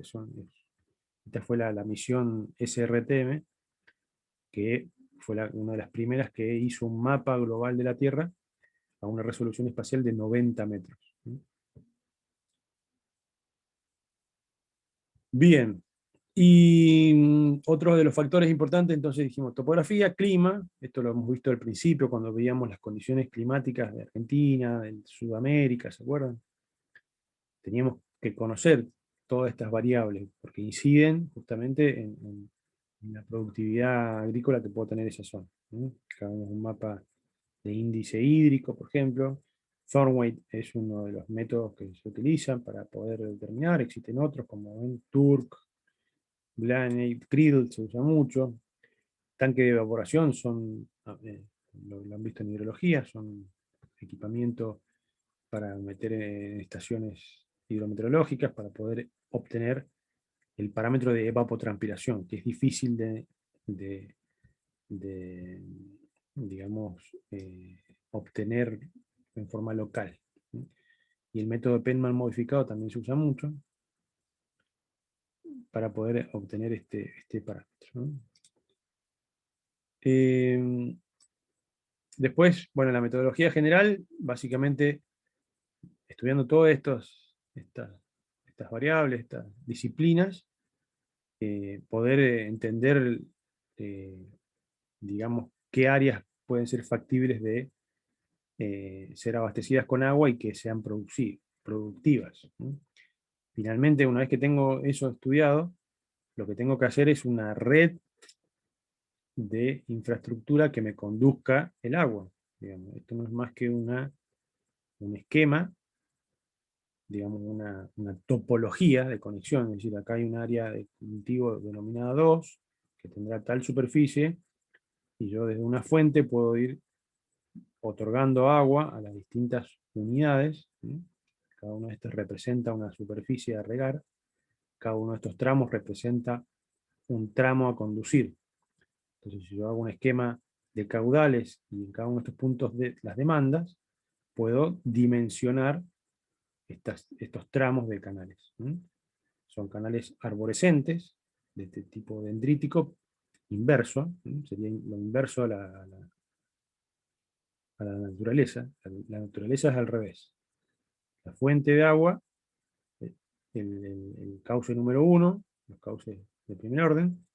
Esta fue la misión SRTM, que fue una de las primeras que hizo un mapa global de la Tierra a una resolución espacial de 90 metros. Bien, y otro de los factores importantes, entonces dijimos topografía, clima, esto lo hemos visto al principio cuando veíamos las condiciones climáticas de Argentina, de Sudamérica, ¿se acuerdan? Teníamos que conocer todas estas variables, porque inciden justamente en la productividad agrícola que puede tener esa zona, ¿no? Acá vemos un mapa de índice hídrico, por ejemplo. Thornweight es uno de los métodos que se utilizan para poder determinar. Existen otros como Turk, Blaney, Criddle se usa mucho. Tanque de evaporación son, lo han visto en hidrología, son equipamiento para meter en estaciones hidrometeorológicas para poder obtener el parámetro de evapotranspiración, que es difícil de, de, digamos, obtener en forma local. Y el método Penman modificado también se usa mucho para poder obtener este parámetro, ¿no? Después, bueno, la metodología general, básicamente estudiando todas estas variables, estas disciplinas, poder entender, eh, digamos, qué áreas pueden ser factibles de ser abastecidas con agua y que sean productivas, ¿no? Finalmente, una vez que tengo eso estudiado, lo que tengo que hacer es una red de infraestructura que me conduzca el agua. Digamos. Esto no es más que un esquema, digamos, una topología de conexión. Es decir, acá hay un área de cultivo denominada 2, que tendrá tal superficie, y yo desde una fuente puedo ir otorgando agua a las distintas unidades. ¿Sí? Cada uno de estos representa una superficie a regar. Cada uno de estos tramos representa un tramo a conducir. Entonces, si yo hago un esquema de caudales y en cada uno de estos puntos de las demandas, puedo dimensionar estos tramos de canales. ¿Sí? Son canales arborescentes, de este tipo dendrítico, inverso, ¿sí? Sería lo inverso a la naturaleza. La naturaleza es al revés. La fuente de agua, el cauce número 1, los cauces de primer orden,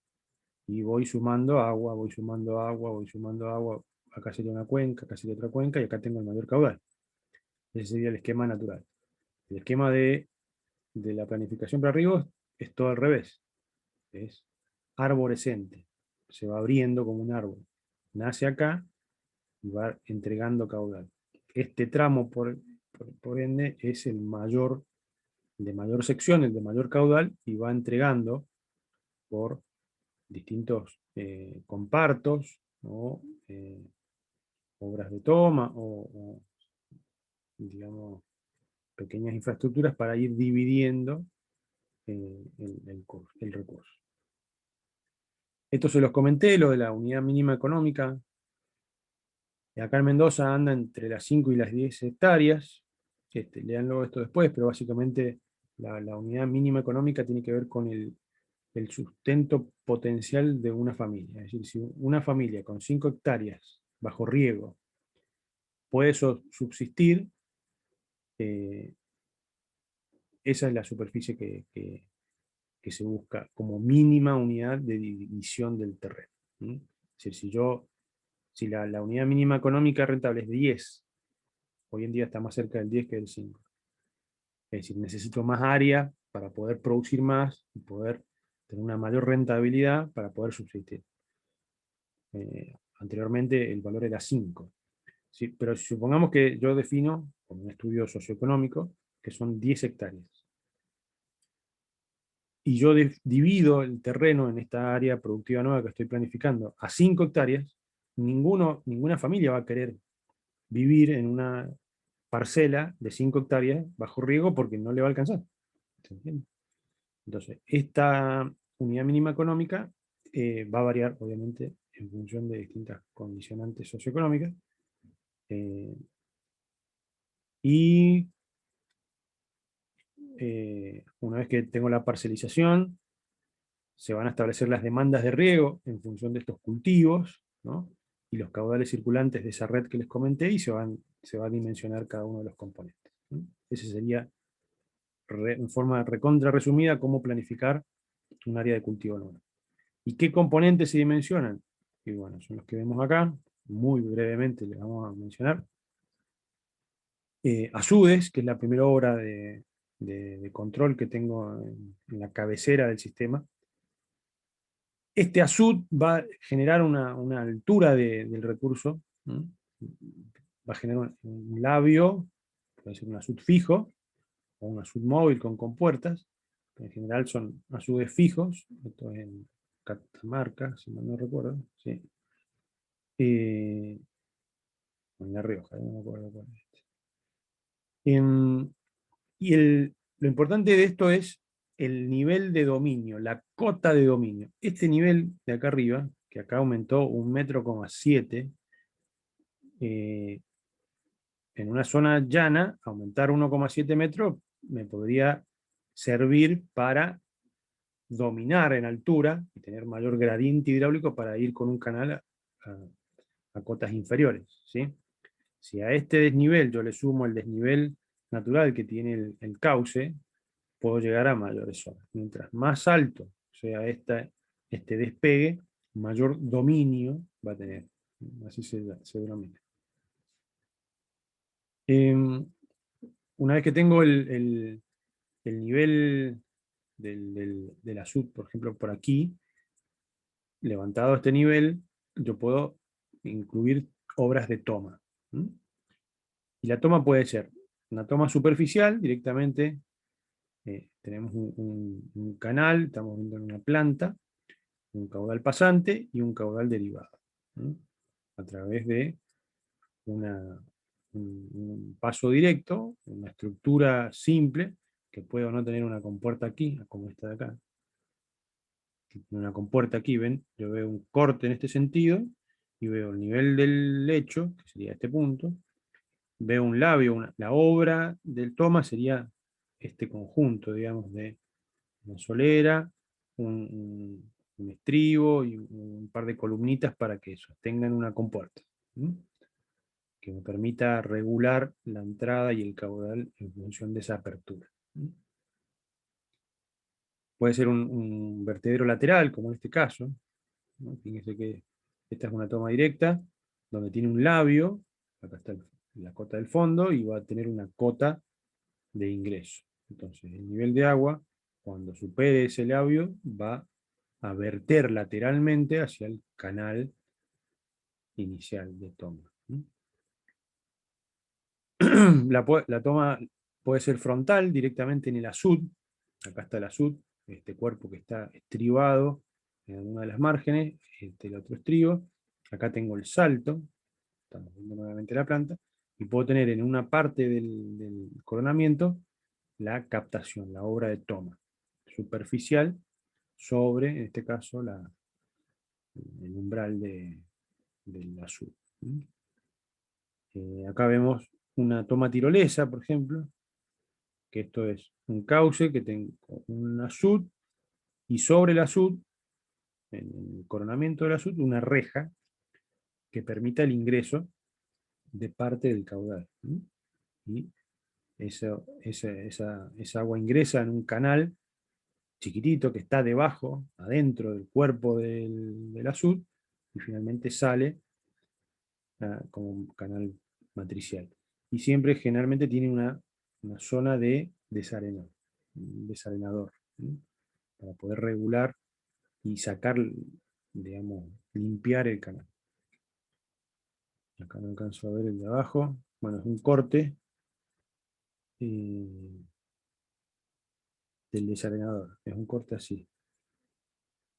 y voy sumando agua, voy sumando agua, voy sumando agua. Acá sería una cuenca, acá sería otra cuenca, y acá tengo el mayor caudal. Ese sería el esquema natural. El esquema de la planificación para riego es todo al revés. Es arborescente. Se va abriendo como un árbol. Nace acá y va entregando caudal. Este tramo, por ende, es el mayor, de mayor sección, el de mayor caudal, y va entregando por distintos compartos, o obras de toma, o, digamos, pequeñas infraestructuras para ir dividiendo el recurso. Esto se los comenté, lo de la unidad mínima económica. Acá en Mendoza anda entre las 5 y las 10 hectáreas. Leanlo esto después, pero básicamente la unidad mínima económica tiene que ver con el sustento potencial de una familia. Es decir, si una familia con 5 hectáreas bajo riego puede subsistir, esa es la superficie que se busca como mínima unidad de división del terreno. ¿Sí? Es decir, si la unidad mínima económica rentable es 10, hoy en día está más cerca del 10 que del 5. Es decir, necesito más área para poder producir más y poder tener una mayor rentabilidad para poder subsistir. Anteriormente el valor era 5. ¿Sí? Pero supongamos que yo defino, con un estudio socioeconómico, que son 10 hectáreas. Y yo divido el terreno en esta área productiva nueva que estoy planificando a 5 hectáreas, ninguna familia va a querer vivir en una parcela de 5 hectáreas bajo riego porque no le va a alcanzar. ¿Se entiende? Entonces, esta unidad mínima económica va a variar, obviamente, en función de distintas condicionantes socioeconómicas. Y una vez que tengo la parcelización, se van a establecer las demandas de riego en función de estos cultivos, ¿no? Y los caudales circulantes de esa red que les comenté, y se va a dimensionar cada uno de los componentes, ¿no? Ese sería, en forma recontra resumida, cómo planificar un área de cultivo nuevo. ¿Y qué componentes se dimensionan? Y bueno, son los que vemos acá, muy brevemente les vamos a mencionar. ASUDES, que es la primera obra de control que tengo en la cabecera del sistema. Este ASUD va a generar una altura del recurso, ¿no? Va a generar un labio, puede ser un ASUD fijo, o un ASUD móvil con compuertas, que en general son ASUDes fijos, esto es en Catamarca, si mal no recuerdo, sí. En La Rioja, no me acuerdo cuál es. Y lo importante de esto es el nivel de dominio, la cota de dominio. Este nivel de acá arriba, que acá aumentó 1,7 metros, en una zona llana, aumentar 1,7 metros me podría servir para dominar en altura y tener mayor gradiente hidráulico para ir con un canal a cotas inferiores, ¿sí? Si a este desnivel yo le sumo el desnivel natural que tiene el cauce, puedo llegar a mayores zonas. Mientras más alto sea este despegue, mayor dominio va a tener. Así se denomina. Una vez que tengo el nivel del azud, por ejemplo, por aquí, levantado a este nivel, yo puedo incluir obras de toma. ¿Mm? Y la toma puede ser una toma superficial, directamente tenemos un canal, estamos viendo en una planta, un caudal pasante y un caudal derivado. ¿Mm? A través de un paso directo, una estructura simple, que puede o no tener una compuerta aquí, como esta de acá. Una compuerta aquí, ven, yo veo un corte en este sentido, y veo el nivel del lecho, que sería este punto, veo un labio, la obra del toma sería este conjunto, digamos, de una solera, un estribo y un par de columnitas para que sostengan una compuerta. ¿Mm? Que me permita regular la entrada y el caudal en función de esa apertura. Puede ser un vertedero lateral, como en este caso, ¿no? Fíjense que esta es una toma directa, donde tiene un labio, acá está la cota del fondo, y va a tener una cota de ingreso. Entonces, el nivel de agua, cuando supere ese labio, va a verter lateralmente hacia el canal inicial de toma. La toma puede ser frontal, directamente en el azud. Acá está el azud, este cuerpo que está estribado en alguna de las márgenes, el otro estribo. Acá tengo el salto, estamos viendo nuevamente la planta, y puedo tener en una parte del coronamiento la captación, la obra de toma superficial sobre, en este caso, el umbral del azud. Acá vemos una toma tirolesa, por ejemplo, que esto es un cauce que tengo un azud, y sobre el azud, en el coronamiento del azud, una reja que permita el ingreso de parte del caudal. Y esa agua ingresa en un canal chiquitito que está debajo, adentro del cuerpo del azud, y finalmente sale como un canal matricial. Y siempre generalmente tiene una zona de desarenador, ¿sí? Para poder regular y sacar, digamos, limpiar el canal. Acá no alcanzo a ver el de abajo. Bueno, es un corte del desarenador. Es un corte así.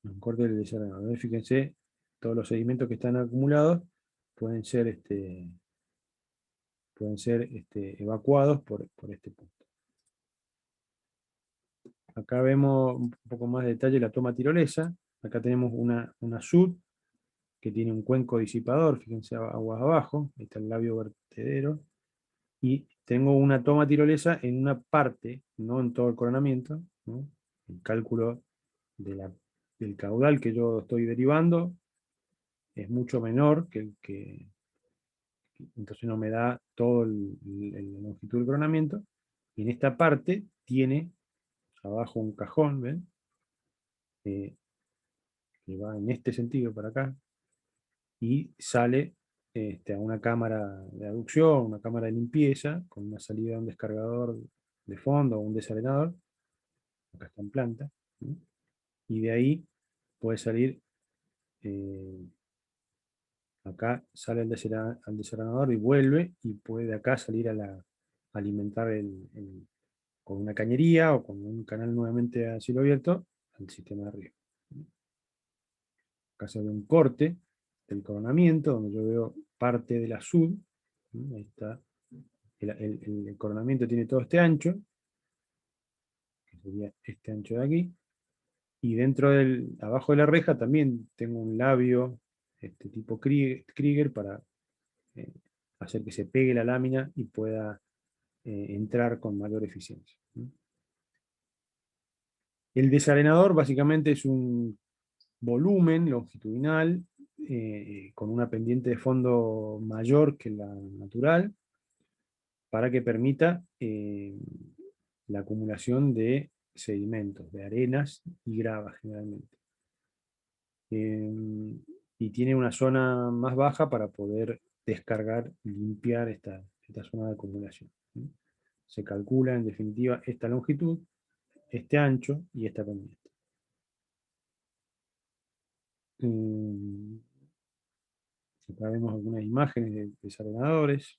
Un corte del desarenador. Fíjense, todos los sedimentos que están acumulados pueden ser, evacuados por este punto. Acá vemos un poco más de detalle la toma tirolesa. Acá tenemos una SUD que tiene un cuenco disipador, fíjense aguas abajo, ahí está el labio vertedero, y tengo una toma tirolesa en una parte, no en todo el coronamiento, ¿no? El cálculo del caudal que yo estoy derivando es mucho menor que el que, entonces no me da todo la longitud del coronamiento, y en esta parte tiene abajo un cajón, ¿ven? Que va en este sentido para acá, y sale a una cámara de aducción, una cámara de limpieza, con una salida a un descargador de fondo o un desarenador, acá está en planta, ¿sí? Y de ahí puede salir, eh, acá sale al desarenador y vuelve, y puede acá salir a alimentar con una cañería o con un canal nuevamente a cielo abierto al sistema de riego. Acá se ve un corte del coronamiento, donde yo veo parte del azul. Ahí está. El coronamiento tiene todo este ancho, que sería este ancho de aquí. Y abajo de la reja también tengo un labio tipo Krieger para eh, hacer que se pegue la lámina y pueda entrar con mayor eficiencia. El desarenador básicamente es un volumen longitudinal con una pendiente de fondo mayor que la natural, para que permita la acumulación de sedimentos, de arenas y gravas generalmente. Y tiene una zona más baja para poder descargar y limpiar esta zona de acumulación. Se calcula en definitiva esta longitud, este ancho y esta pendiente. Mm, Acá vemos algunas imágenes de desarenadores.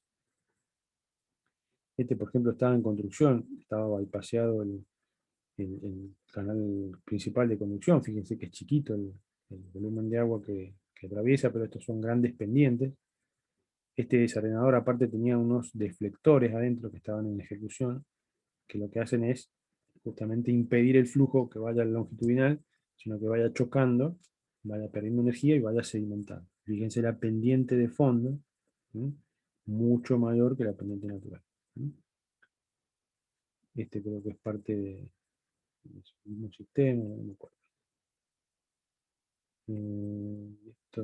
Este, por ejemplo, estaba en construcción, estaba bypaseado el canal principal de conducción. Fíjense que es chiquito el volumen de agua que atraviesa, pero estos son grandes pendientes. Este desarenador aparte tenía unos deflectores adentro que estaban en ejecución, que lo que hacen es justamente impedir el flujo que vaya longitudinal, sino que vaya chocando, vaya perdiendo energía y vaya sedimentando. Fíjense la pendiente de fondo, ¿sí? Mucho mayor que la pendiente natural. ¿Sí? Este creo que es parte de su mismo sistema, no me acuerdo. Esto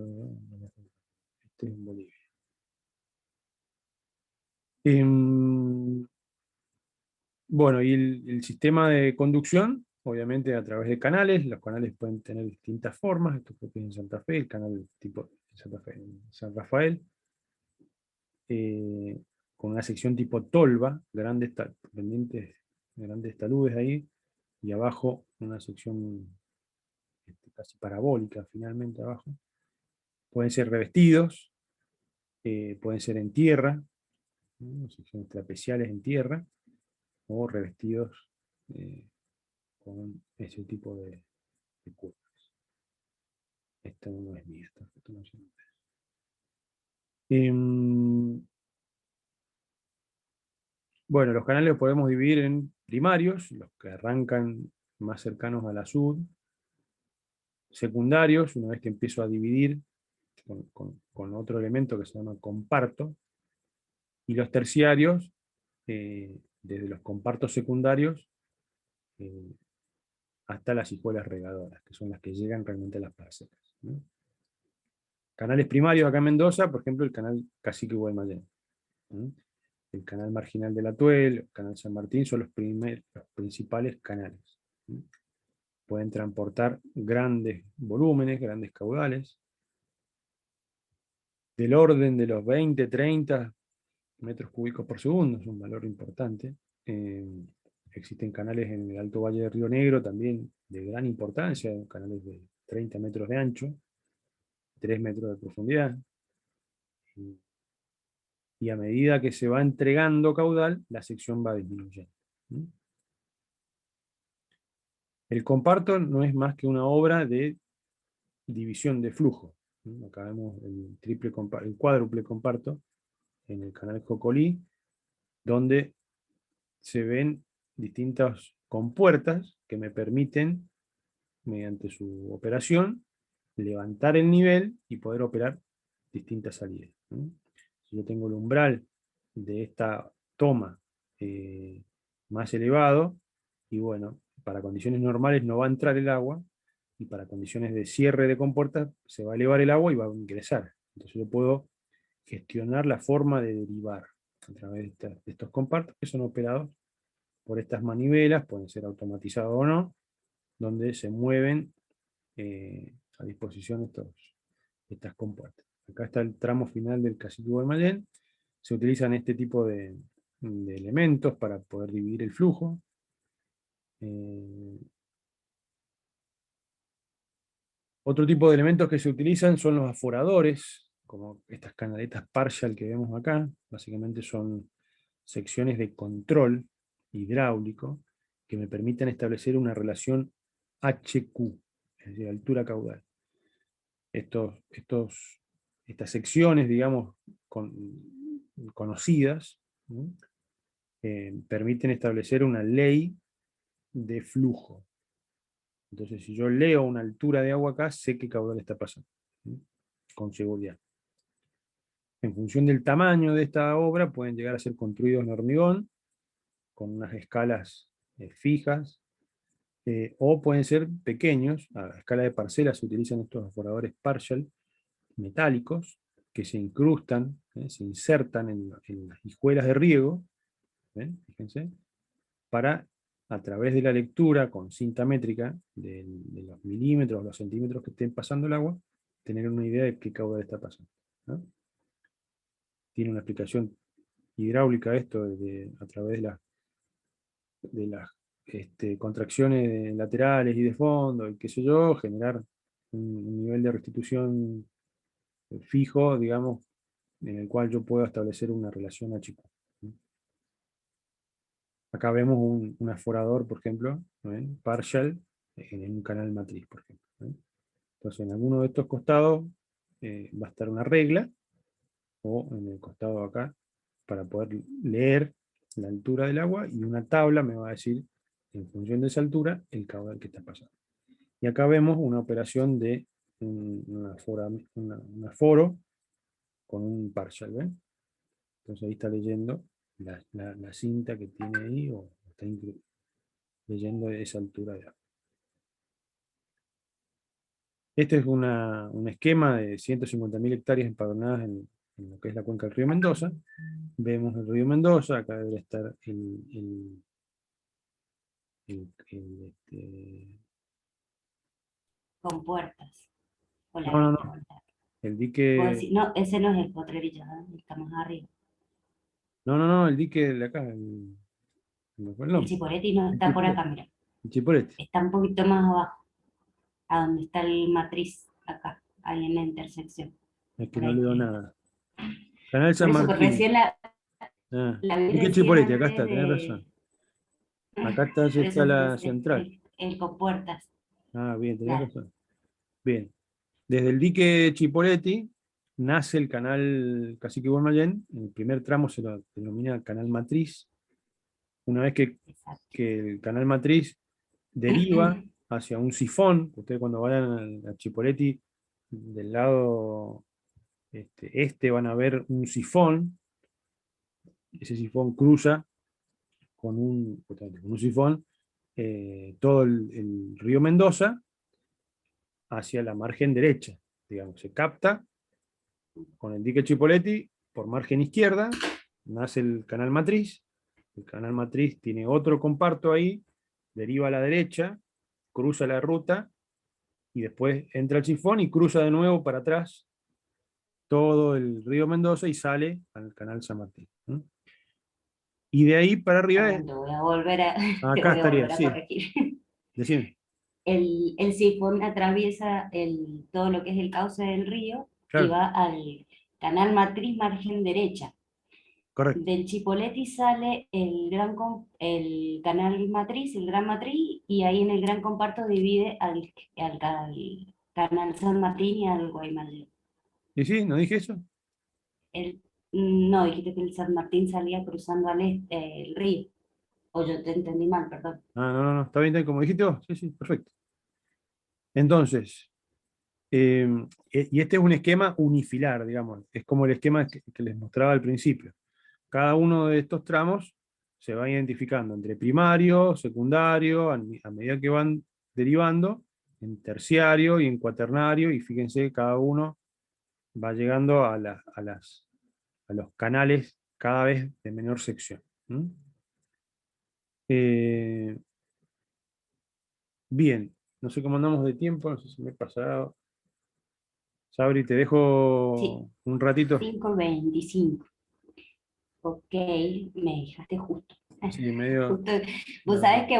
es en Bolivia. Em, bueno, y el sistema de conducción, obviamente a través de canales. Los canales pueden tener distintas formas. Esto creo que es en Santa Fe, el canal tipo Santa Fe, en San Rafael, eh, con una sección tipo tolva, pendientes, grandes taludes ahí, y abajo una sección casi parabólica finalmente abajo. Pueden ser revestidos, pueden ser en tierra, ¿no? Secciones trapeciales en tierra, o revestidos eh, con ese tipo de curvas. Esta no es mía, esta foto no es mía. Em, bueno, los canales los podemos dividir en primarios, los que arrancan más cercanos a la sud, secundarios, una vez que empiezo a dividir con otro elemento que se llama comparto, y los terciarios, desde los compartos secundarios eh, hasta las hijuelas regadoras, que son las que llegan realmente a las parcelas, ¿no? Canales primarios acá en Mendoza, por ejemplo, el canal Cacique Guaymallén, ¿no? El canal marginal del Atuel, el canal San Martín, son los principales canales, ¿no? Pueden transportar grandes volúmenes, grandes caudales, del orden de los 20, 30 metros cúbicos por segundo, es un valor importante. Eh, Existen canales en el Alto Valle de Río Negro también de gran importancia, canales de 30 metros de ancho, 3 metros de profundidad. Y a medida que se va entregando caudal, la sección va disminuyendo. El comparto no es más que una obra de división de flujo. Acá vemos el cuádruple comparto en el canal Cocolí, donde se ven distintas compuertas que me permiten, mediante su operación, levantar el nivel y poder operar distintas salidas. Si yo tengo el umbral de esta toma más elevado, y bueno, para condiciones normales no va a entrar el agua, y para condiciones de cierre de compuertas se va a elevar el agua y va a ingresar. Entonces yo puedo gestionar la forma de derivar a través de estos compartos que son operados por estas manivelas, pueden ser automatizados o no, donde se mueven a disposición estas compuertas. Acá está el tramo final del Cacique Guaymallén. Se utilizan este tipo de elementos para poder dividir el flujo. Eh, Otro tipo de elementos que se utilizan son los aforadores, como estas canaletas partial que vemos acá. Básicamente son secciones de control hidráulico que me permiten establecer una relación HQ, es decir, altura caudal. Estas secciones, digamos, conocidas, ¿no? Permiten establecer una ley de flujo. Entonces, si yo leo una altura de agua acá, sé qué caudal está pasando, ¿no? Con seguridad. En función del tamaño de esta obra, pueden llegar a ser construidos en hormigón, con unas escalas fijas, o pueden ser pequeños. A escala de parcela se utilizan estos aforadores partial metálicos que se incrustan, se insertan en las hijuelas de riego, fíjense, para, a través de la lectura con cinta métrica de los milímetros, los centímetros que estén pasando el agua, tener una idea de qué caudal está pasando, ¿no? Tiene una explicación hidráulica esto a través de las contracciones laterales y de fondo, y qué sé yo, generar un nivel de restitución fijo, digamos, en el cual yo puedo establecer una relación H-Q. Acá vemos un aforador, por ejemplo, ¿ven? Partial, en un canal matriz, por ejemplo. ¿Ven? Entonces, en alguno de estos costados va a estar una regla, o en el costado de acá, para poder leer la altura del agua, y una tabla me va a decir, en función de esa altura, el caudal que está pasando. Y acá vemos una operación de un aforo con un partial, ¿ven? Entonces ahí está leyendo la cinta que tiene ahí, o está leyendo esa altura de agua. Este es un esquema de 150.000 hectáreas empadronadas en lo que es la cuenca del río Mendoza. Vemos el río Mendoza, acá debería estar Con puertas. O la no, no, viste no, voltar. el Puedo dique, decir, no, ese no es el Potrerillo, ¿no? Está más arriba. no, no, no, el dique de acá, no fue el El nombre, Chiporetti no el está por Chipolete, acá, mira. el Chipolete. Está un poquito más abajo, a donde está el matriz, acá, ahí en la intersección. Es que Por no ahí leo tiene que nada. estar. Canal Por San eso, porque Martín. recién Ah, la vi dique recién Chipolete, acá antes está, tenés razón. de. Acá está, Por está eso la es central. el con puertas. Ah, bien, tenés Claro. razón. Bien. Desde el dique Chipoleti nace el canal Cacique Guaymallén. En el primer tramo se lo denomina canal matriz. Una vez Exacto. que el canal matriz deriva hacia un sifón, ustedes cuando vayan a Chipoleti, del lado van a ver un sifón. Ese sifón cruza justamente con un sifón todo el río Mendoza hacia la margen derecha. Digamos, se capta con el dique Chipoleti por margen izquierda, nace el canal matriz. El canal matriz tiene otro comparto ahí, deriva a la derecha, cruza la ruta y después entra el sifón y cruza de nuevo para atrás todo el río Mendoza y sale al canal San Martín. Y de ahí para arriba, Perdón, te voy a volver a, te acá voy a estaría, volver a sí, corregir. decime, El sifón atraviesa todo lo que es el cauce del río y claro, va al canal matriz margen derecha. correcto. Del Chipoleti sale el canal matriz, el gran matriz, y ahí en el gran comparto divide al canal San Martín y al Guaymallén. ¿Y sí? ¿No dije eso? El, no, dijiste que el San Martín salía cruzando el río, o yo te entendí mal, perdón. Ah, no, no, no, está bien, como dijiste vos, sí, sí, perfecto. Entonces, Eh, y este es un esquema unifilar, digamos, es como el esquema que les mostraba al principio. Cada uno de estos tramos se va identificando entre primario, secundario, a medida que van derivando, en terciario y en cuaternario, y fíjense, cada uno va llegando a los canales cada vez de menor sección. Eh, bien, no sé cómo andamos de tiempo, no sé si me he pasado. Sabri, te Sí, dejo un ratito. 5:25. Ok, me dejaste justo. Sí, medio. Justo, vos Nada. sabés que